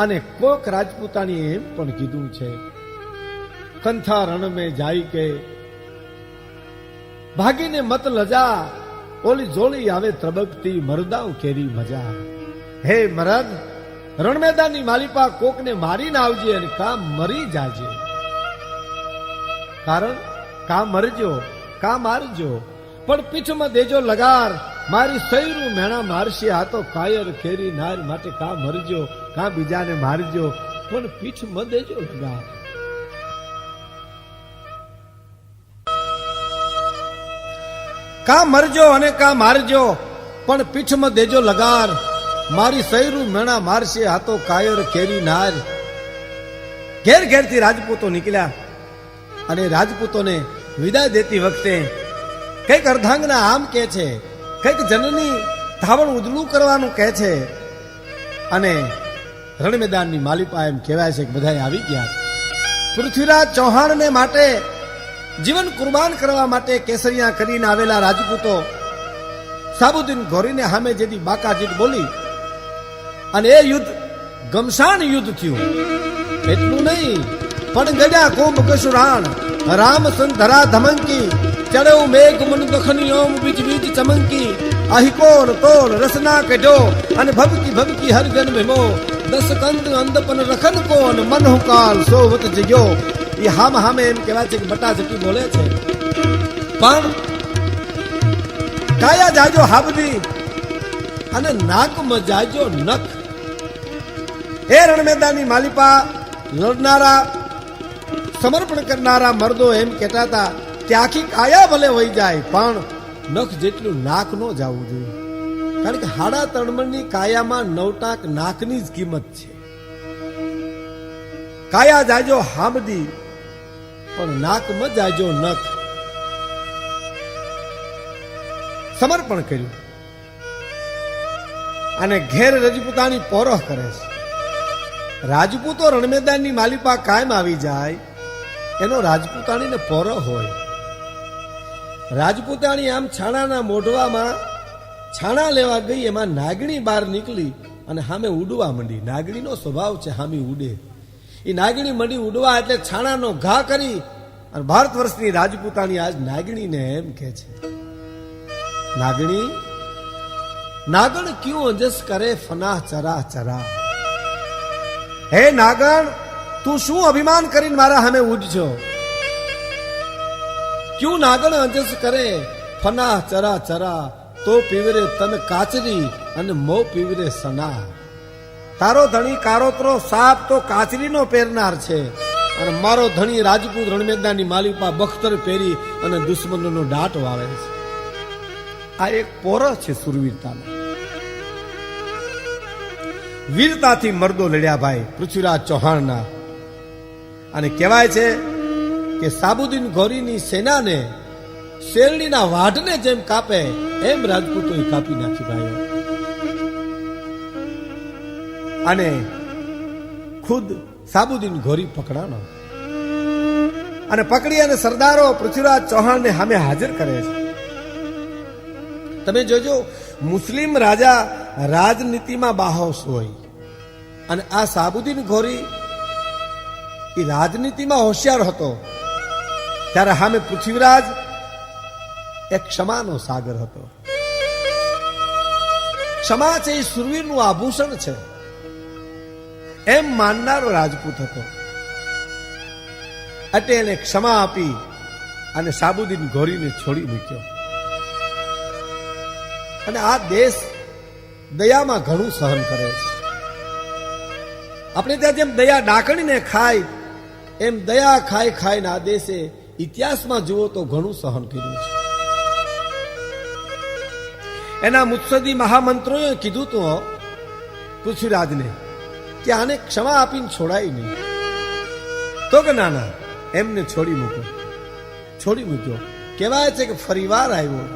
Speaker 1: અને કોક રાજપૂતાની એમ પણ કીધું છે કંથા રણ મેં જાય કે ભાગીને મત લજા, ઓલી જોલી આવે ત્રબકતી મરદાઉ કેરી મજા. હે મરદ, રણમેદાનની માલિપા કોકને મારીને આવજે અને કા મરી જાજે. કારણ કા મરજો કા મારજો, પણ પીઠમાં દેજો લગાર, મારી સૈરું મેણા મારશે આ તો કાયર કેરી નાર, માટે કા મરજો કા બીજાને મારજો, પણ પીઠમાં દેજો લગાર. કા મરજો અને કા મારજો, પણ પીઠમાં દેજો લગાર, મારી સૈરું મેણા મારશે આ તો કાયર કેરી નાર. ઘેર ઘેરથી રાજપૂતો નીકળ્યા અને રાજપૂતોને વિદાય દેતી વખતે કઈક અર્ધાંગના આમ કહે છે, કઈક જનની ધાવણ ઉજળું કરવાનું કહે છે. અને રણમેદાનની માલિપા એમ કહેવાય છે કે બધા આવી ગયા. પૃથ્વીરાજ ચૌહાણને માટે જીવન કુરબાન કરવા માટે કેસરિયા કરીને આવેલા રાજપૂતો સાબુદ્દીન ઘોરીને સામે જેથી બાકાજીત બોલી અને એ યુદ્ધ ગમશાન યુદ્ધ થયું. એટલું નહીં પણ ગજા કુંભ કશુરાણ રામ સંધરા ધમંકી, ચડ્યું મેઘ મન દખની ઓમ બીજ બીજ ચમંકી, આહિકોર તોલ રસના કઢો અને ભબકી ભબકી હર જન્મ મો, દસ કંદ અંદપન રખન કોન મન હુકાલ સોવત જગ્યો. એ હામ હામે એમ કહેવાય છે કે બટા જટી બોલે છે, પણ કાયા જાજો હાબદી અને નાકમાં જાજો નખ. એ રણમેદાનની માલિપા લડનારા સમર્પણ કરનારા મર્દો એમ કહેતા હતા કે આખી કાયા ભલે વહી જાય પણ નખ જેટલું નાક ન જવું જોઈએ. કારણ કે હાડા તળમણની કાયામાં 9 ટાંક નાકની જ કિંમત છે. કાયા જાજો હામદી પણ નાકમાં જાજો નખ. સમર્પણ કર્યું અને ઘેર રજપૂતાની પોરહ કરે છે. રાજપૂતો રણમેદાનની માલિપા કાયમ આવી જાય એનો રાજપૂતાણીને પોરહ હોય. રાજપૂતાણી આમ છાણાના મોઢવામાં છાણા લેવા ગઈ, એમાં નાગણી બહાર નીકળી અને સામે ઉડવા માંડી. નાગણીનો સ્વભાવ છે સામી ઉડે. એ નાગણી મંડી ઉડવા એટલે છાણાનો ઘા કરી અને ભારત વર્ષની રાજપૂતાણી આજ નાગણીને એમ કહે છે, નાગણી નાગણ ક્યું અંજસ કરે ફનાહ ચરા ચરા. હે નાગણ, તું શું અભિમાન કરીને મારા સામે ઉડજો? ક્યું નાગણ અંજસ કરે ફનાહ ચરા ચરા, તો પીવરે તન કાચરી અને મો પીવરે સના. તારો ધણી કારોતરો સાપ તો કાચરીનો પહેરનાર છે અને મારો ધણી રાજપૂત રણમેદાનની માલિપા બખ્તર પહેરી અને દુશ્મનોનો દાટ વાવે છે. આ એક પોરહ છે સુરવીરતાનો. વીરતાથી મર્દો લડ્યા ભાઈ પૃથ્વીરાજ ચૌહાણના. અને કહેવાય છે કે સાબુદ્દીન ઘોરીની સેનાને શેરડીના વાઢને જેમ કાપે એમ રાજપૂતોએ કાપી નાખી ભાઈઓ. અને ખુદ સાબુદ્દીન ઘોરી પકડાનો અને પકડી અને સરદારો પૃથ્વીરાજ ચૌહાણને સામે હાજર કરે છે. તમે જોજો, મુસ્લિમ રાજા રાજનીતિમાં બાહોશ હોય અને આ સાબુદ્દીન ઘોરી એ રાજનીતિમાં હોશિયાર હતો. ત્યારે સામે પૃથ્વીરાજ એક ક્ષમાનો સાગર હતો. ક્ષમા છે એ સુરવીરનું આભૂષણ છે એમ માનનારો રાજપૂત હતો. એટલે એને ક્ષમા આપી અને સાબુદ્દીન ગોરીને છોડી મૂક્યો. અને આ દેશ દયામાં ઘણું સહન કરે છે. આપણે ત્યાં જેમ દયા ડાકણીને ખાય એમ દયા ખાઈ ખાઈને આ દેશે ઇતિહાસમાં જુઓ તો ઘણું સહન કર્યું છે. એના મુત્સદી મહામંત્રોએ કીધું તો પૃથ્વીરાજને કે આને ક્ષમા આપીને છોડાય નહીં. તો કે ના ના, એમને છોડી મૂક્યો. કહેવાય છે કે ફરીવાર આવ્યો,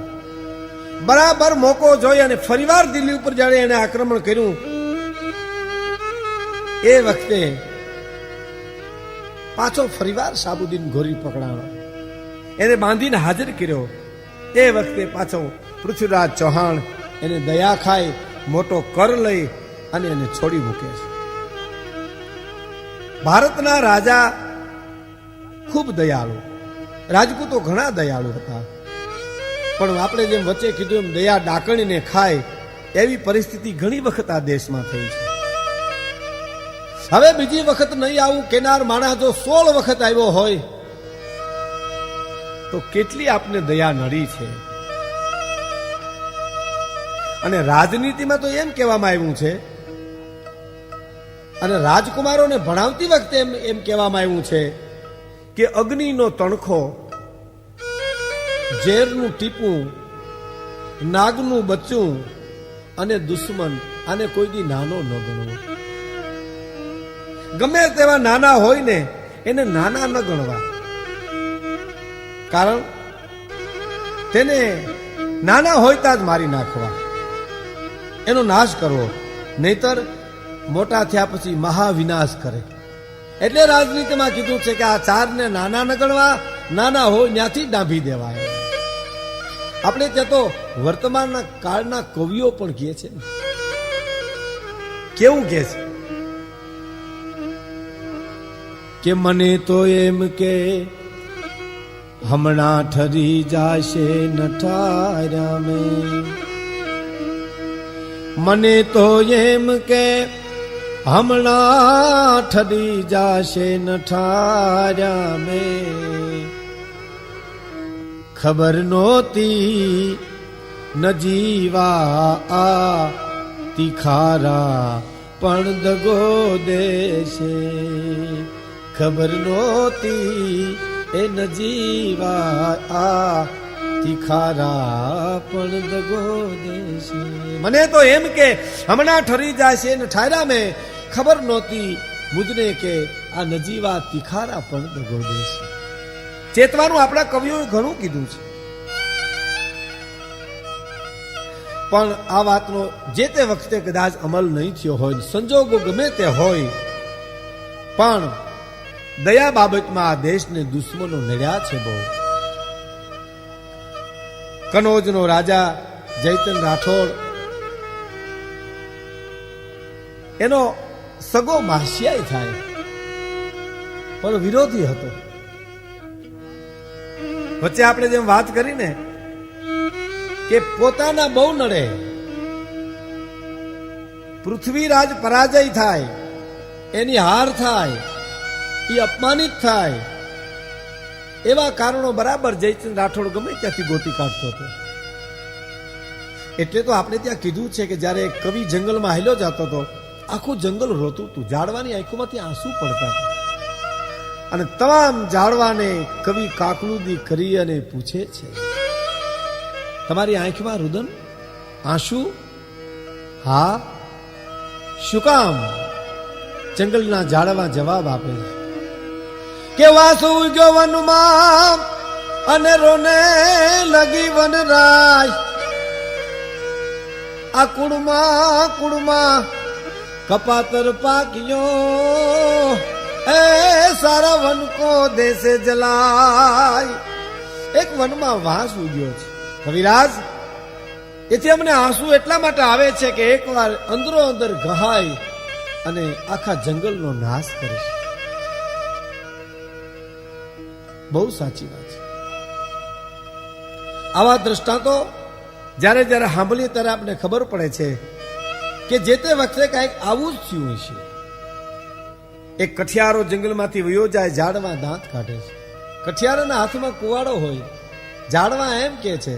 Speaker 1: બરાબર મોકો જોઈ અને ફરીવાર દિલ્હી ઉપર જ્યારે એને આક્રમણ કર્યું એ વખતે પાછો ફરીવાર સાબુદ્દીન ગોરી પકડાણો, એને બાંધીને હાજર કર્યો. એ વખતે પાછો પૃથ્વીરાજ ચૌહાણ એને દયા ખાય મોટો કર લઈ અને એને છોડી મૂકે છે. ભારતના રાજા ખૂબ દયાળુ, રાજપૂતો ઘણા દયાળુ હતા, પણ આપણે જેમ વચ્ચે કીધું એમ દયા ડાકણીને ખાય એવી પરિસ્થિતિ ઘણી વખત આ દેશમાં થઈ છે. હવે બીજી વખત નહીં આવું કેનાર માણસ જો 16 વખત આવ્યો હોય તો કેટલી આપને દયા નડી છે. અને રાજનીતિમાં તો એમ કહેવામાં આવ્યું છે, અને રાજકુમારોને ભણાવતી વખતે એમ કહેવામાં આવ્યું છે કે અગ્નિનો તણખો, ઝેરનું ટીપું, નાગનું બચ્ચું અને દુશ્મન આને કોઈ દી નાનો ન ગણવો. ગમે તેવા નાના હોય ને એને નાના ન ગણવા, કારણ તેને નાના હોય ત્યાં જ મારી નાખવા, એનો નાશ કરવો, નહીતર મોટા થયા પછી મહાવિનાશ કરે. એટલે રાજનીતિમાં કીધું છે કે આ ચારને નાના ન ગણવા, નાના હોય ત્યાંથી ડાંભી દેવાય. આપણે ત્યાં તો વર્તમાનના કાળના કવિઓ પણ કહે છે, કેવું કહે છે કે મને તો એમ કે હમણાં ઠરી જાશે નઠાર્યા મેં, મને તો એમ કે હમણાં ઠરી જાશે નઠાર્યા મેં, ખબર નહોતી નજીવા આ તિખારા પણ દગો દેશે, ખબર નહોતી એ નજીવા આ તિખારા પણ દગો દેશે. મને તો એમ કે હમણાં ઠરી જશે ને ઠાર્યા મેં, ખબર નહોતી મુજને કે આ નજીવા તિખારા પણ દગો દેશે. ચેતવાનું આપણા કવિઓએ ઘણું કીધું છે, પણ આ વાતનો જે તે વખતે કદાચ અમલ નહીં થયો હોય, સંજોગો ગમે તે હોય, પણ દયા બાબતમાં આ દેશને દુશ્મનો નડ્યા છે બહુ. કનોજનો રાજા જયતન રાઠોડ એનો સગો માસિયાઈ થાય, પણ વિરોધી હતો. વચ્ચે આપણે જેમ વાત કરીને કે પોતાના બહુ નડે, પૃથ્વીરાજ પરાજય થાય, એની હાર થાય, એ અપમાનિત થાય, એવા કારણો બરાબર જયચંદ રાઠોડ ગમે ત્યાંથી ગોતી કાઢતો હતો. એટલે તો આપણે ત્યાં કીધું છે કે જ્યારે કવિ જંગલમાં હાલ્યો જતો હતો, આખું જંગલ રોતું હતું, ઝાડવાની આંખોમાંથી આંસુ પડતા હતા. અને તમામ ઝાડવાને કવિ કાકલુદી કરી અને પૂછે છે, તમારી આંખમાં રુદન, આંસુ? હા. શું કામ? જંગલના ઝાડવા જવાબ આપે છે કે વાસુ જો વનમાં અને રોને લગી વનરાય, આ કુળમાં કુળમાં કપાતર પાક્યો, એ સારા વન કો દેશે જલાય. એક વનમાં વાંસ ઉગ્યો છે કવિરાજ, એથી અમને આંસુ એટલા માટે આવે છે કે એકવાર અંદરો અંદર ગહાય અને આખા જંગલનો નાશ કરે છે. બહુ સાચી વાત છે. આવા દ્રષ્ટાંતો જ્યારે જ્યારે સાંભળીએ ત્યારે આપણે ખબર પડે છે કે જે તે વખતે કંઈક આવું જ થયું છે. એક કઠિયારો જંગલમાંથી વયો જાય, ઝાડમાં દાંત કાઢે છે. કઠિયારાના હાથમાં કુવાડો હોય, ઝાડવા એમ કે છે,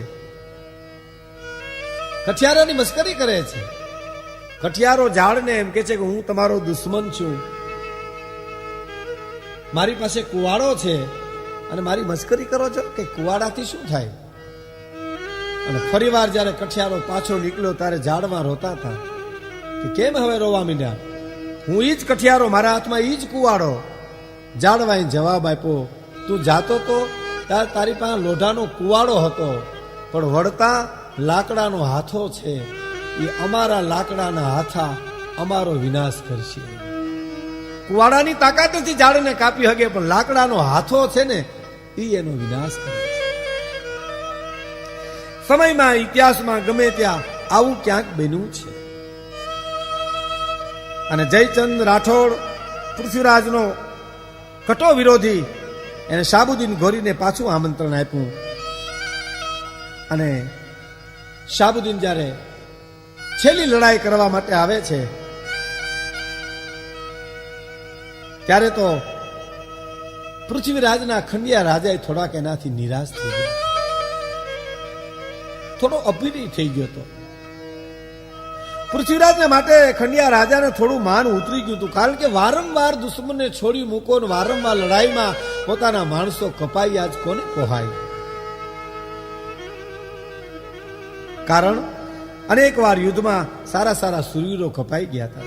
Speaker 1: કઠિયારાની મસ્કરી કરે છે. કઠિયારો ઝાડને એમ કે છે કે હું તમારો દુશ્મન છું, મારી પાસે કુવાડો છે અને મારી મસ્કરી કરો છો કે કુવાડાથી શું થાય? અને ફરીવાર જ્યારે કઠિયારો પાછો નીકળ્યો ત્યારે ઝાડમાં રોતા હતા કે કેમ હવે રોવા માંડ્યા? હું ઈ જ કઠિયારો, મારા હાથમાં ઈ જ કુવાડો. ઝાડવાએ જવાબ આપ્યો, તું જાતો તો ત્યારે તારી પાસે લોઢાનો કુવાડો હતો, પણ વળતા લાકડાનો હાથો છે, એ અમારા લાકડાના હાથા અમારો વિનાશ કરશે. કુવાડાની તાકાત નથી ઝાડને કાપી શકે, પણ લાકડાનો હાથો છે ને એ એનો વિનાશ કરે છે. સમયમાં, ઇતિહાસમાં ગમે ત્યાં આવું ક્યાંક બન્યું છે. અને જયચંદ રાઠોડ, પૃથ્વીરાજનો કટો વિરોધી, એને શાહબુદ્દીન ગોરીને પાછું આમંત્રણ આપ્યું. અને શાહબુદ્દીન જ્યારે છેલ્લી લડાઈ કરવા માટે આવે છે ત્યારે તો પૃથ્વીરાજના ખંડિયા રાજાએ થોડાક એનાથી નિરાશ થઈ ગયા, થોડો અભિનય થઈ ગયો હતો. પૃથ્વીરાજને માટે ખંડિયા રાજાને થોડું માન ઉતરી ગયું હતું, કારણ કે વારંવાર દુશ્મનને છોડી મૂકો ને વારંવાર લડાઈમાં પોતાના માણસો કપાઈ આજ કોને કોહાય? કારણ અનેક વાર યુદ્ધમાં સારા સારા સુરવીરો કપાઈ ગયા હતા.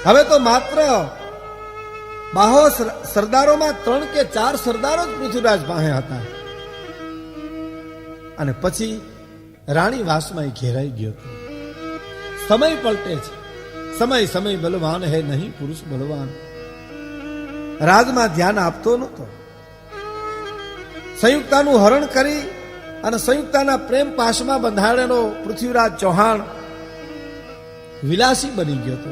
Speaker 1: હવે તો માત્ર બાહો સરદારોમાં 3 કે 4 સરદારો જ પૃથ્વીરાજ પાસે હતા. અને પછી રાણી વાસમાં ઘેરાઈ ગયો હતો. સમય પલટે છે, સમય સમય બલવાન હે નહીં પુરુષ બલવાન. રાજમાં ધ્યાન આપતો નહોતો. સંયુક્તાનું હરણ કરી અને સંયુક્તાના પ્રેમ પાશમાં બંધાયેલો પૃથ્વીરાજ ચૌહાણ વિલાસી બની ગયો હતો.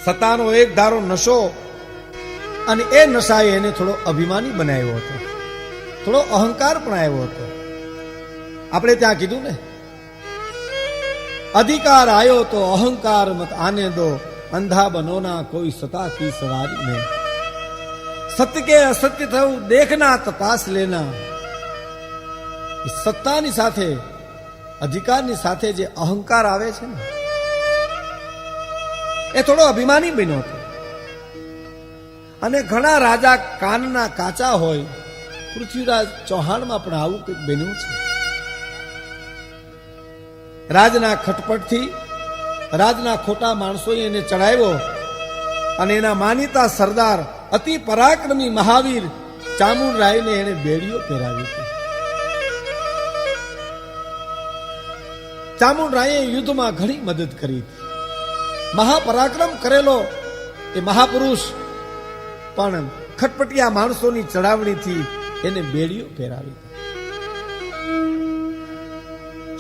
Speaker 1: સત્તાનો એક ધારો નશો, અને એ નશાએ એને થોડો અભિમાની બનાવ્યો હતો, થોડો અહંકાર પણ આવ્યો હતો. આપણે ત્યાં કીધું ને, અધિકાર આયો તો અહંકાર મત આને દો, અંધા બનોના કોઈ સતા કી સવારી में, સત્ય કે અસત્ય થયું દેખના તપાસ લેના. સત્તાની સાથે, અધિકારની સાથે જે અહંકાર આવે છે ને, એ થોડો અભિમાની બન્યો હતો. અને ઘણા રાજા કાનના કાચા હોય, પૃથ્વીરાજ ચૌહાણમાં પણ આવું કંઈક બન્યું છે. રાજના ખટપટથી રાજના ખોટા માણસોએ એને ચડાવ્યો, અને એના માનીતા સરદાર અતિ પરાક્રમી મહાવીર ચામુંડરાયને એને બેડીઓ પહેરાવી હતી. ચામુંડરાયે યુદ્ધમાં ઘણી મદદ કરી હતી. મહાપરાક્રમ કરેલો એ મહાપુરુષ પણ ખટપટિયા માણસોની ચડાવણીથી એને બેડીઓ પહેરાવી.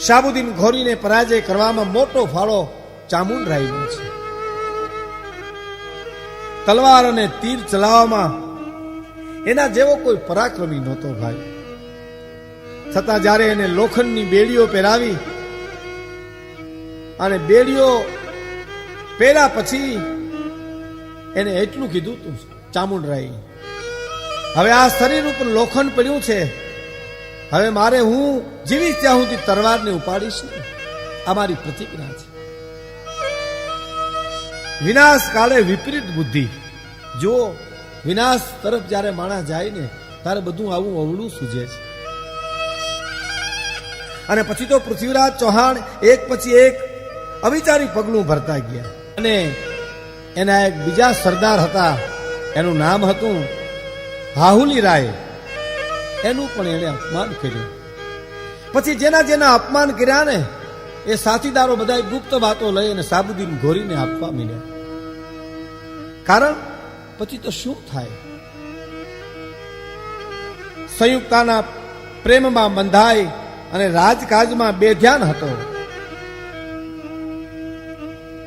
Speaker 1: શાહબુદ્દીન ઘોરીને પરાજય કરવામાં મોટો ફાળો ચામુંડરાયનો છે. તલવાર અને તીર ચલાવવામાં એના જેવો કોઈ પરાક્રમી નહોતો ભાઈ. છતાં જ્યારે એને લોખંડની બેડીઓ પહેરાવી અને બેડીઓ પહેર્યા પછી એને એટલું કીધું તું ચામુંડરાય, હવે આ શરીર ઉપર લોખંડ પડ્યું છે, હવે મારે હું જીવીશ ત્યાં સુધી તલવારને ઉપાડીશ ને. આ મારી પ્રતિજ્ઞા છે. વિનાશ કાળે વિપરીત બુદ્ધિ. જો વિનાશ તરફ જ્યારે માણસ જાય ને ત્યારે બધું આવું અવળું સૂજે છે. અને પછી તો પૃથ્વીરાજ ચૌહાણ એક પછી એક અવિચારી પગલું ભરતા ગયા. અને એના એક બીજા સરદાર હતા, એનું નામ હતું હાહુલી રાય. એનું પણ એને અપમાન કર્યું. પછી જેના જેના અપમાન કર્યા ને એ સાથીદારો બધા ગુપ્ત વાતો લઈ અને શાહબુદ્દીન ઘોરીને આપવા માંડ્યા. કારણ પછી તો શું થાય? સંયુક્તાના પ્રેમમાં બંધાય અને રાજકાજમાં બેધ્યાન હતો.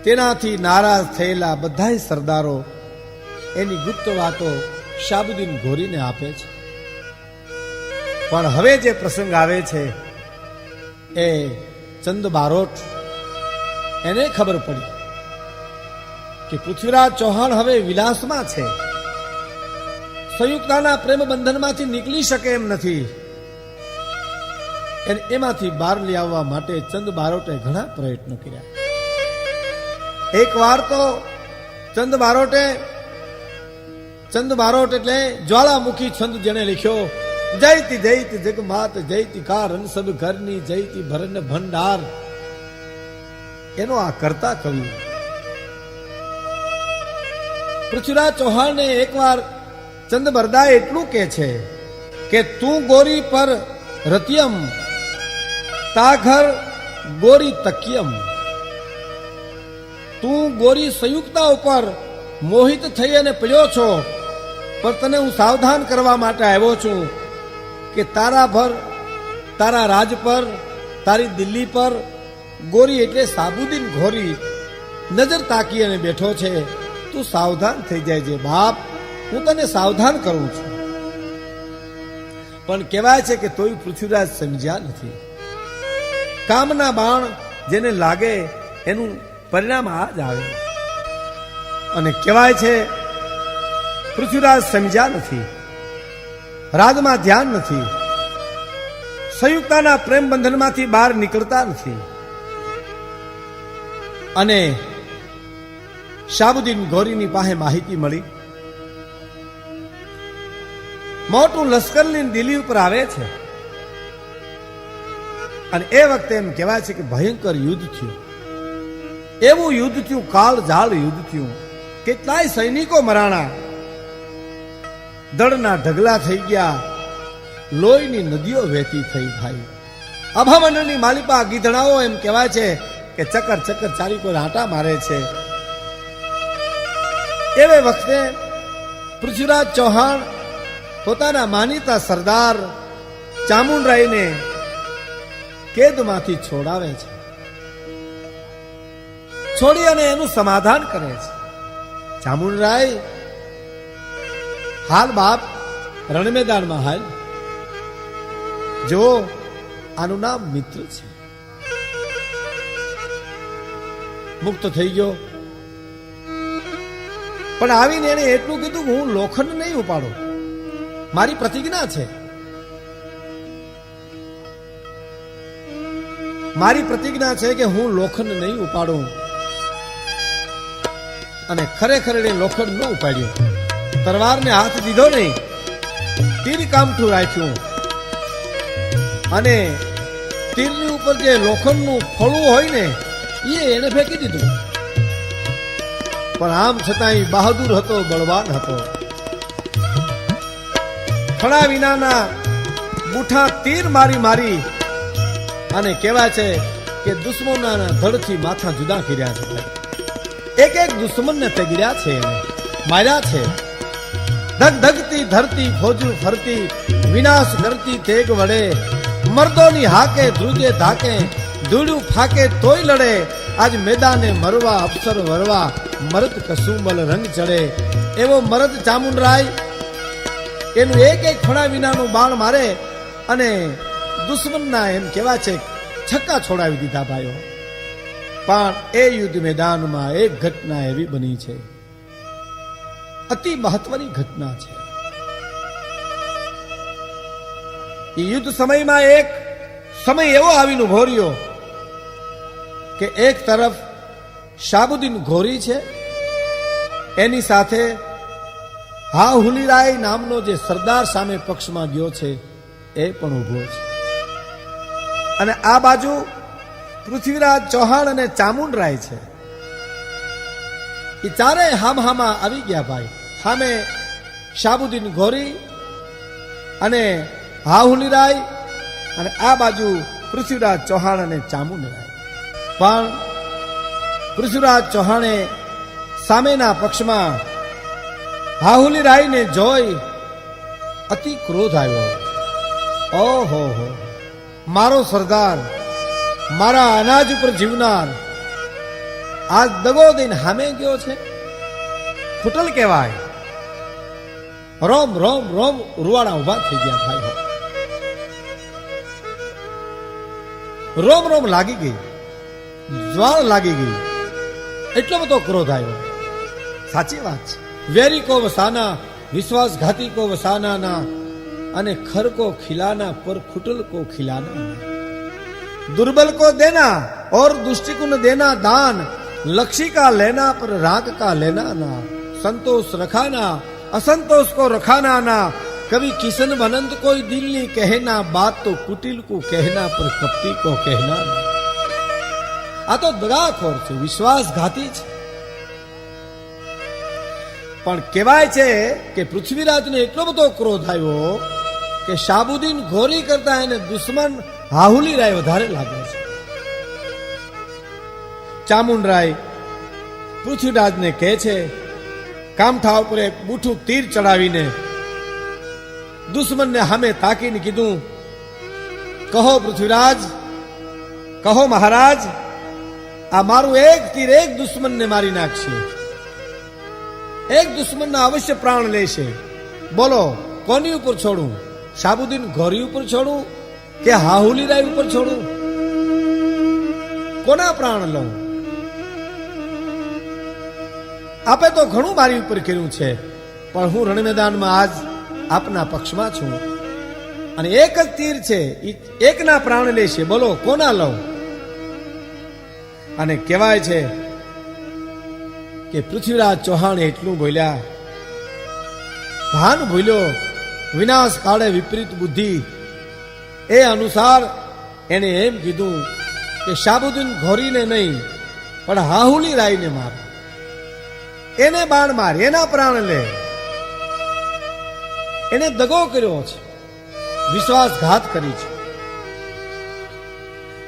Speaker 1: તેનાથી નારાજ થયેલા બધાય સરદારો એની ગુપ્ત વાતો શાહબુદ્દીન ઘોરીને આપે છે. પણ હવે જે પ્રસંગ આવે છે એ ચંદ બારોટ એને ખબર પડી કે પૃથ્વીરાજ ચૌહાણ હવે વિલાસમાં છે, સંયુક્તાના પ્રેમ બંધનમાંથી નીકળી શકે એમ નથી. એમાંથી બહાર લઈ આવવા માટે ચંદ બારોટે ઘણા પ્રયત્નો કર્યા. એક વાર તો ચંદ બારોટ એટલે જ્વાળામુખી છંદ જેને લખ્યો, જયતી જયતી જગમાત જયતી કારણ સબ ઘરની જયતી ભરન ભંડાર, એનો આ કરતા કવિ પૃથ્વીરાજ ચૌહાણને એકવાર ચંદ બરદાએ એટલું કહે છે કે તું ગોરી પર રતિયમ તા ઘર ગોરી તકિયમ, તું ગોરી સંયુક્તા ઉપર મોહિત થઈ અને પડ્યો છો, પણ તને હું સાવધાન કરવા માટે આવ્યો છું કે તારા રાજ પર, તારી દિલ્હી પર ગોરી એટલે સાબુદ્દીન ઘોરી નજર તાકી અને બેઠો છે. તું સાવધાન થઈ જાય છે બાપ, હું તને સાવધાન કરું છું. પણ કહેવાય છે કે તોય પૃથ્વીરાજ સમજ્યા નથી. કામના બાણ જેને લાગે એનું પરિણામ આ જ આવે. અને કહેવાય છે પૃથ્વીરાજ સમજ્યા નથી, રાજમાં ધ્યાન નથી, સંયુક્તાના પ્રેમ બંધનમાંથી બહાર નીકળતા નથી. અને શાહબુદ્દીન ગોરીની પાસે માહિતી મળી, મોટું લશ્કર લઈને દિલ્હી ઉપર આવે છે. અને એ વખતે એમ કહેવાય છે કે ભયંકર યુદ્ધ થયું. એવું યુદ્ધ થયું, કાળ ઝાળ યુદ્ધ થયું. કેટલાય સૈનિકો મરાણા, દળના ઢગલા થઈ ગયા, લોહીની નદીઓ વહેતી થઈ. ભાઈ અભામંડળની માલિપા ગીધડાઓ એમ કહેવાય છે કે ચક્કર ચક્કર ચારી કોઈ આંટા મારે છે. એવે વખતે પૃથ્વીરાજ ચૌહાણ પોતાના માનીતા સરદાર ચામુંડરાયને કેદમાંથી છોડાવે છે, છોડી અને એનું સમાધાન કરે છે. ચામુંડરાય, હાલ બાપ રણમેદાનમાં હાલ, જો આનું નામ મિત્ર છે, મુક્ત થઈ ગયો. પણ આવીને એને એટલું કીધું કે હું લોખંડ નહીં ઉપાડું, મારી પ્રતિજ્ઞા છે, મારી પ્રતિજ્ઞા છે કે હું લોખંડ નહીં ઉપાડું. અને ખરેખર એને લોખંડ ન ઉપાડ્યું, તરવારને હાથ દીધો નહીં, તીર કામઠું રાખ્યું અને તીરની ઉપર જે લોખંડનું ફળું હોય ને એ એને ફેંકી દીધું. પણ આમ છતાં બહાદુર હતો, બળવાન હતો. ખડા વિનાના બુઠા તીર મારી અને કહેવાય છે કે દુશ્મનોના ધડથી માથા જુદા કર્યા છે. એક એક દુશ્મનને તેગર્યા છે, એને માર્યા છે. ધગ ધગતી ધરતી ફોજુ ફરતી, વિનાશ કરતી તેગ વડે, મર્દોની હાકે ધ્રુજે ધાકે, ધૂળું ફાકે તોય લડે. આજ મેદાને મરવા અફસર વરવા, મરદ કસુંબલ રંગ ચડે. એવો મરદ ચામુંડરાય એનું એક એક ફણા વિનાનું બાણ મારે અને દુશ્મનના એમ કહેવાય છે છક્કા છોડાવી દીધા ભાઈઓ. પણ એ યુદ્ધ મેદાનમાં એક ઘટના એવી બની છે, અતિ મહત્વની ઘટના છે. એ યુદ્ધ સમયમાં એક સમય એવો આવીને ઉભો રહ્યો કે એક તરફ શાહબુદ્દીન ઘોરી છે, એની સાથે હા હુલીરાય નામનો જે સરદાર સામે પક્ષમાં ગયો છે એ પણ ઉભો છે. અને આ બાજુ પૃથ્વીરાજ ચૌહાણ અને ચામુંડરાય છે. એ ચારેય હામહામાં આવી ગયા ભાઈ. સામે શાહબુદ્દીન ઘોરી અને હાહુલીરાય અને આ બાજુ પૃથ્વીરાજ ચૌહાણ અને ચામુંડરાય. પણ પૃથ્વીરાજ ચૌહાણે સામેના પક્ષમાં હાહુલીરાયને જોઈ અતિ ક્રોધ આવ્યો. ઓહો હો, મારો સરદાર, મારા અનાજ ઉપર જીવનાર આજ દગો દઈને હામે ગયો છે, ફૂટલ કહેવાય. રોમ રોમ રોમ રૂવાડા ઉભા થઈ ગયા ભાઈ. રોમ રોમ લાગી ગઈ, જ્વાળ લાગી ગઈ, એટલો બધો ક્રોધ આવ્યો. સાચી વાત છે. વેરી કો વસાના, વિશ્વાસઘાતી કો વસાના ના, અને ખર કો ખિલાના પર खुटल को खिलाना. दुर्बल को देना और दुष्टि को न देना दान, लक्ष्य का लेना पर राग का लेना ना, संतोष रखाना असंतोष को रखाना ना, कभी किशन बनंत कोई दिल नहीं कहना, बात तो कुटिल को कहना पर कपटी को कहना ना. આ તો દગાખોર છે, વિશ્વાસઘાતી છે. પણ કહેવાય છે કે પૃથ્વીરાજને એટલો બધો ક્રોધ આવ્યો કે શાબુદ્દીન ઘોરી કરતા એને દુશ્મન હાહુલી રાય વધારે લાગે છે. ચામુંડરાય પૃથ્વીરાજને કહે છે, કામઠા ઉપર એક બૂઠું તીર ચડાવીને દુશ્મનને સામે તાકીને કીધું, કહો પૃથ્વીરાજ, કહો મહારાજ, આ મારું એક તીર એક દુશ્મનને મારી નાખશે, એક દુશ્મનના અવશ્ય પ્રાણ લેશે. બોલો કોની ઉપર છોડું? શાબુદ્દીન ઘોરી ઉપર છોડું કે હાહુલી રાય ઉપર છોડું? કોના પ્રાણ લઉં? આપે તો ઘણું મારી ઉપર કર્યું છે, પણ હું રણ મેદાનમાં આજ આપના પક્ષમાં છું, અને એક જ તીર છે, એકના પ્રાણ લેશે. બોલો કોના લઉં? અને કહેવાય છે કે પૃથ્વીરાજ ચૌહાણ એટલું બોલ્યા, ભાન ભૂલ્યો વિનાશ કાળે વિપરીત બુદ્ધિ. એ અનુસાર એને એમ કીધું કે શાબુદ્દીન ઘોરીને નહીં પણ હાહુલી રાયને માર, એને બાણ માર, એના પ્રાણ લે. એને દગો કર્યો છે, વિશ્વાસઘાત કરી છે.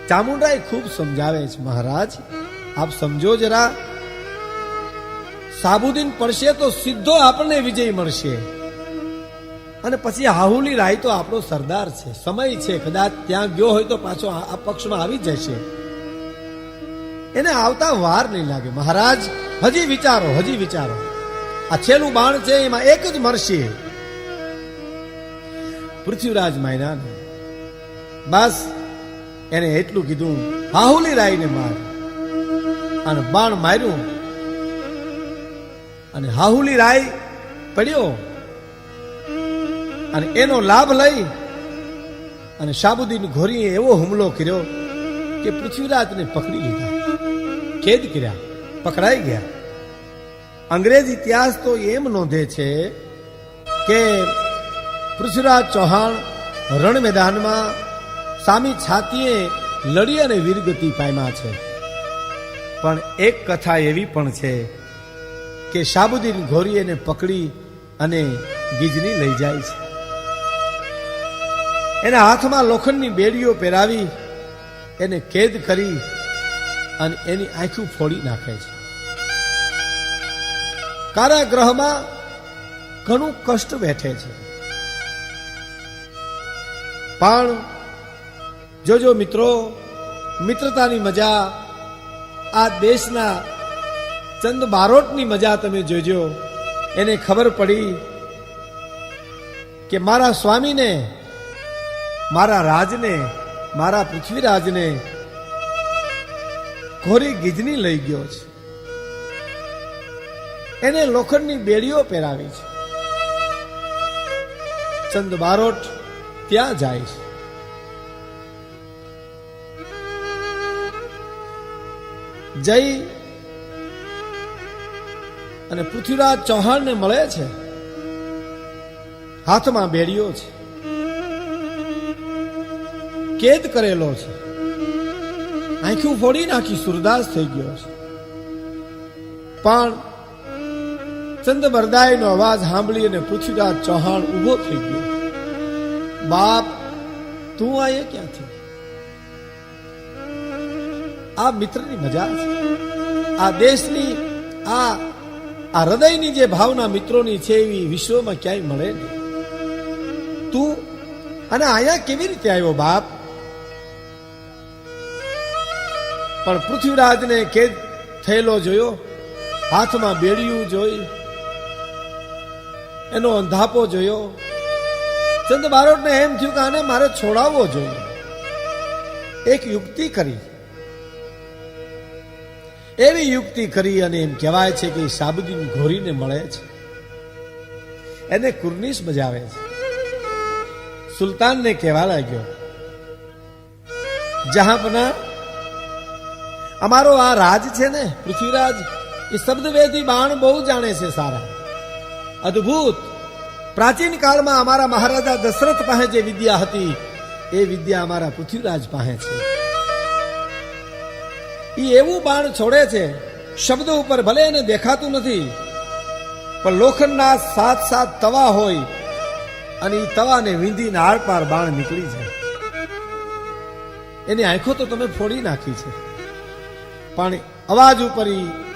Speaker 1: ચામુંડરાય ખૂબ સમજાવે છે, મહારાજ આપ સમજો જરા, શાબુદ્દીન પડશે તો સીધો આપણને વિજય મળશે, અને પછી હાહુલી રાય તો આપણો સરદાર છે, સમય છે, કદાચ ત્યાં ગયો હોય તો પાછો આ પક્ષમાં આવી જશે, એને આવતા વાર નહીં લાગે. મહારાજ હજી વિચારો, હજી વિચારો, આ છેલ્લું બાણ છે, એમાં એક જ મરશે. પૃથ્વીરાજ માયના ને બસ એને એટલું કીધું, હાહુલી રાયને માર, અને બાણ માર્યું, અને હાહુલી રાય પડ્યો, અને એનો લાભ લઈ અને શાબુદ્દીન ઘોરીએ એવો હુમલો કર્યો કે પૃથ્વીરાજને પકડી લીધા, કેદ કર્યા, પકડાઈ ગયા. અંગ્રેજ ઇતિહાસ તો એમ નોંધે છે કે પૃથ્વીરાજ ચૌહાણ રણ મેદાનમાં સામી છાતીએ લડી અને વીરગતિ પામ્યા છે. પણ એક કથા એવી પણ છે કે શાબુદ્દીન ઘોરી એને પકડી અને ગીજની લઈ જાય છે, એના હાથમાં લોખંડની બેડીઓ પહેરાવી એને કેદ કરી અને એની આંખો ફોડી નાખે છે. કારાગૃહમાં ઘણું કષ્ટ વેઠે છે. પણ જોજો મિત્રો, મિત્રતાની મજા, આ દેશના ચંદ બારોટની મજા તમે જોજો. એને ખબર પડી કે મારા સ્વામીને, મારા રાજને, મારા પૃથ્વીરાજને ઘોરી ગીજની લઈ ગયો છે, એને લોખંડની બેડીઓ પહેરાવી છે. ચંદ બારોટ ત્યાં જાય છે. જઈ અને પૃથ્વીરાજ ચૌહાણને મળે છે, હાથમાં બેડીઓ છે, કેદ કરેલો છે, આંખું ફોડી નાખી, સુરદાસ થઈ ગયો છે. પણ ચંદબરદાયનો અવાજ સાંભળી અને પૃથ્વીરાજ ચૌહાણ ઉભો થઈ ગયો. બાપ, તું આયે ક્યાંથી? આ મિત્રની મજા છે, આ દેશની, આ હૃદયની જે ભાવના મિત્રોની છે એવી વિશ્વમાં ક્યાંય મળે નહીં. તું અને આયા કેવી રીતે આવ્યો બાપ? પણ પૃથ્વીરાજને કેદ થયેલો જોયો, હાથમાં બેડિયું જોઈ, એનો અંધાપો જોયો. ચંદ બારોટને એમ થયું કે આને મારે છોડાવવો જોઈએ. એક યુક્તિ કરી, એવી યુક્તિ કરી અને એમ કહેવાય છે કે શાહબુદ્દીન ઘોરીને મળે છે, એને કુર્નિશ બજાવે છે. સુલતાનને કહેવા લાગ્યો, જહાંપના, અમારો આ રાજ છે ને પૃથ્વીરાજ, એ શબ્દવેદી બાણ બહુ જાણે છે, સારા અદ્ભુત. પ્રાચીન કાળમાં અમારા મહારાજા દશરથ પાસે જે વિદ્યા હતી એ વિદ્યા અમારા પૃથ્વીરાજ પાસે છે. એ એવું બાણ છોડે છે, શબ્દ ઉપર ભલે એને દેખાતું નથી, પણ લોખંડના 7 તવા હોય અને એ તવાને વીંધીને આરપાર બાણ નીકળી જાય. એની આંખો તો તમે ફોડી નાખી છે, પણ અવાજ ઉપર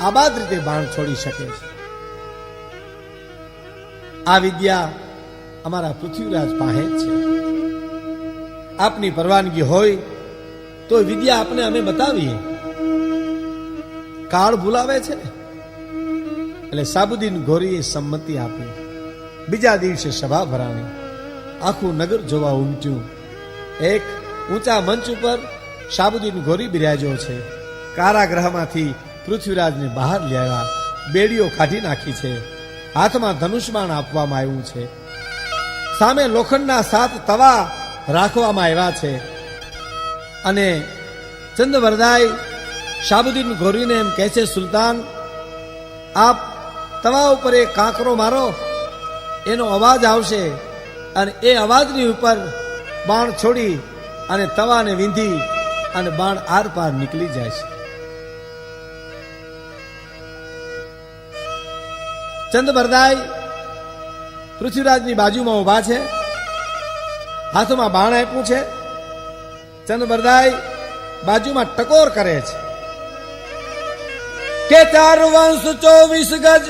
Speaker 1: આબાદ રીતે બાણ છોડી શકે છે. આ વિદ્યા અમારા પૃથ્વીરાજ પાસે છે. આપની પરવાનગી હોય તો વિદ્યા આપને અમે બતાવીએ. કાળ ભૂલાવે છે ને, એટલે શાહબુદ્દીન ઘોરીએ સંમતિ આપી. બીજા દિવસે સભા ભરાણી, આખું નગર જોવા ઉમટ્યું. એક ઊંચા મંચ ઉપર શાહબુદ્દીન ઘોરી બિરાજ્યો છે. કારાગૃહમાંથી પૃથ્વીરાજને બહાર લાવ્યા, બેડીઓ કાઢી નાખી છે, હાથમાં ધનુષ્માન આપવામાં આવ્યું છે, સામે લોખંડના 7 તવા રાખવામાં આવ્યા છે. અને ચંદ્રવરદાય શાહબુદ્દીન ઘોરીને એમ કહે છે, સુલતાન, આપ તવા ઉપર એક કાંકરો મારો, એનો અવાજ આવશે અને એ અવાજની ઉપર બાણ છોડી અને તવાને વીંધી અને બાણ આર પાર નીકળી જાય છે. ચંદ્રવરદાય પૃથ્વીરાજની બાજુમાં ઉભા છે, હાથમાં બાણ આપ્યું છે. ચંદ્રવરદાય બાજુમાં ટકોર કરે છે કે 4 વંશ 24 ગજ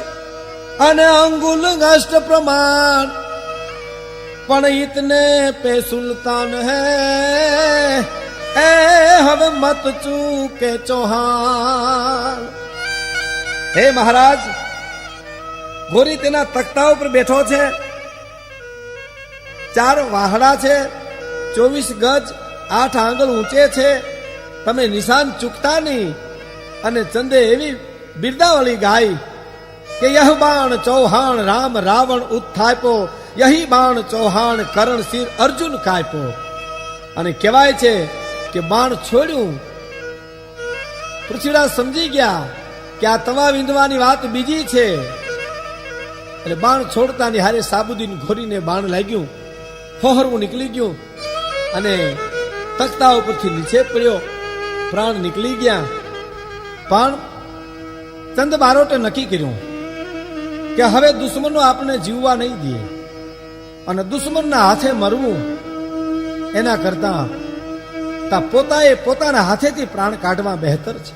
Speaker 1: અને અંગુલ અષ્ટ પ્રમાણ, પણ ઇતને પે સુલતાન હૈ એ હવે મત ચૂકે ચૌહાણ. હે મહારાજ, ઘોરી તેના તખ્તા ઉપર બેઠો છે, 4 વાહડા છે, 24 ગજ 8 આંગળ ઊંચે છે, તમે નિશાન ચૂકતા નહીં. અને ચંદે એવી બિરદાવળી ગાઈ કે યહ બાણ ચૌહાણ રામ રાવણ ઉત્થાપ્યો, યહી બાણ ચૌહાણ કરણ શિર અર્જુન કાપ્યો. અને કહેવાય છે કે બાણ છોડ્યું, પૃથ્વીરાજ સમજી ગયા કે આ તવા વિંધવાની વાત બીજી છે. એટલે બાણ છોડતાની હારે શાહબુદ્દીન ઘોરીને બાણ લાગ્યું, ફોહરવું નીકળી ગયું અને તખ્તા ઉપરથી નીચે પડ્યો, પ્રાણ નીકળી ગયા. પણ ચંદ બારોટે નક્કી કર્યું કે હવે દુશ્મનો આપણે જીવવા નહીં દે અને દુશ્મનના હાથે મરવું એના કરતા પોતાએ પોતાના હાથેથી પ્રાણ કાઢવા બહેતર છે.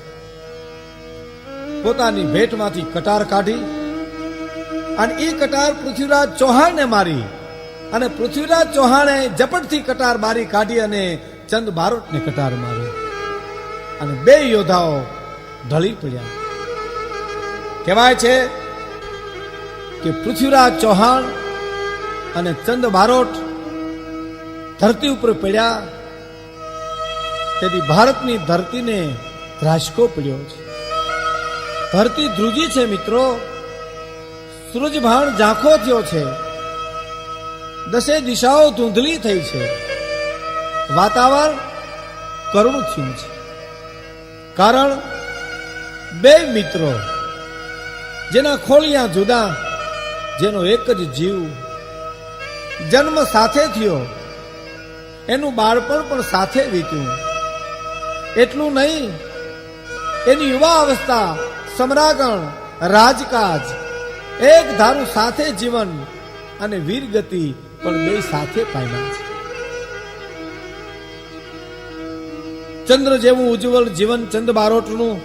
Speaker 1: પોતાની ભેટમાંથી કટાર કાઢી અને એ કટાર પૃથ્વીરાજ ચૌહાણને મારી અને પૃથ્વીરાજ ચૌહાણે ઝપટથી કટાર બારી કાઢી અને ચંદ બારોટને કટાર મારી અને 2 યોદ્ધાઓ ઢળી પડ્યા. કહેવાય છે કે પૃથ્વીરાજ ચૌહાણ અને ચંદ બારોટ ધરતી ઉપર પડ્યા, તેથી ભારતની ધરતીને ધ્રાસકો પડ્યો છે. ધરતી ધ્રુજી છે મિત્રો, સૂરજભાન ઝાંખો થયો છે, 10 દિશાઓ ધૂંધળી થઈ છે, વાતાવરણ કરુણ થયું છે. કારણ 2 મિત્રો જેના ખોળિયા જુદા, જેનો એક જ જીવ, જન્મ સાથે થયો, એનું બાળપણ પણ સાથે વીત્યું. એટલું નહીં, એની યુવા અવસ્થા, સમરાગણ, રાજકાજ, એક ધારું સાથે જીવન અને વીરગતિ પણ 2 સાથે પામ્યા છે. ચંદ્ર જેવું ઉજ્જવળ જીવન ચંદ બારોટનું,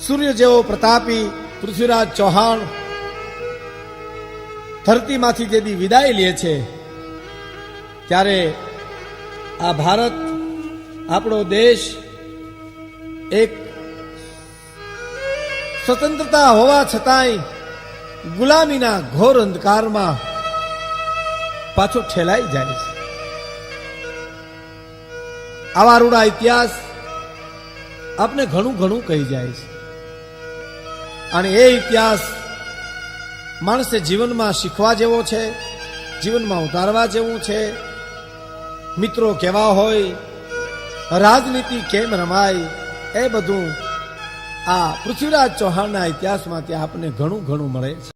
Speaker 1: સૂર્ય જેવો પ્રતાપી પૃથ્વીરાજ ચૌહાણ ધરતીમાંથી જેથી વિદાય લે છે, ત્યારે આ ભારત, આપણો દેશ એક સ્વતંત્રતા હોવા છતાંય ગુલામીના ઘોર અંધકારમાં પાછો ઠેલાઈ જાય છે. આવા રૂડા ઇતિહાસ આપને ઘણું ઘણું કહી જાય છે. અને એ ઇતિહાસ માણસે જીવનમાં શીખવા જેવો છે, જીવનમાં ઉતારવા જેવું છે. મિત્રો કેવા હોય, રાજનીતિ કેમ રમાય, એ બધું આ પૃથ્વીરાજ ચૌહાણના ઇતિહાસમાંથી આપને ઘણું ઘણું મળે છે.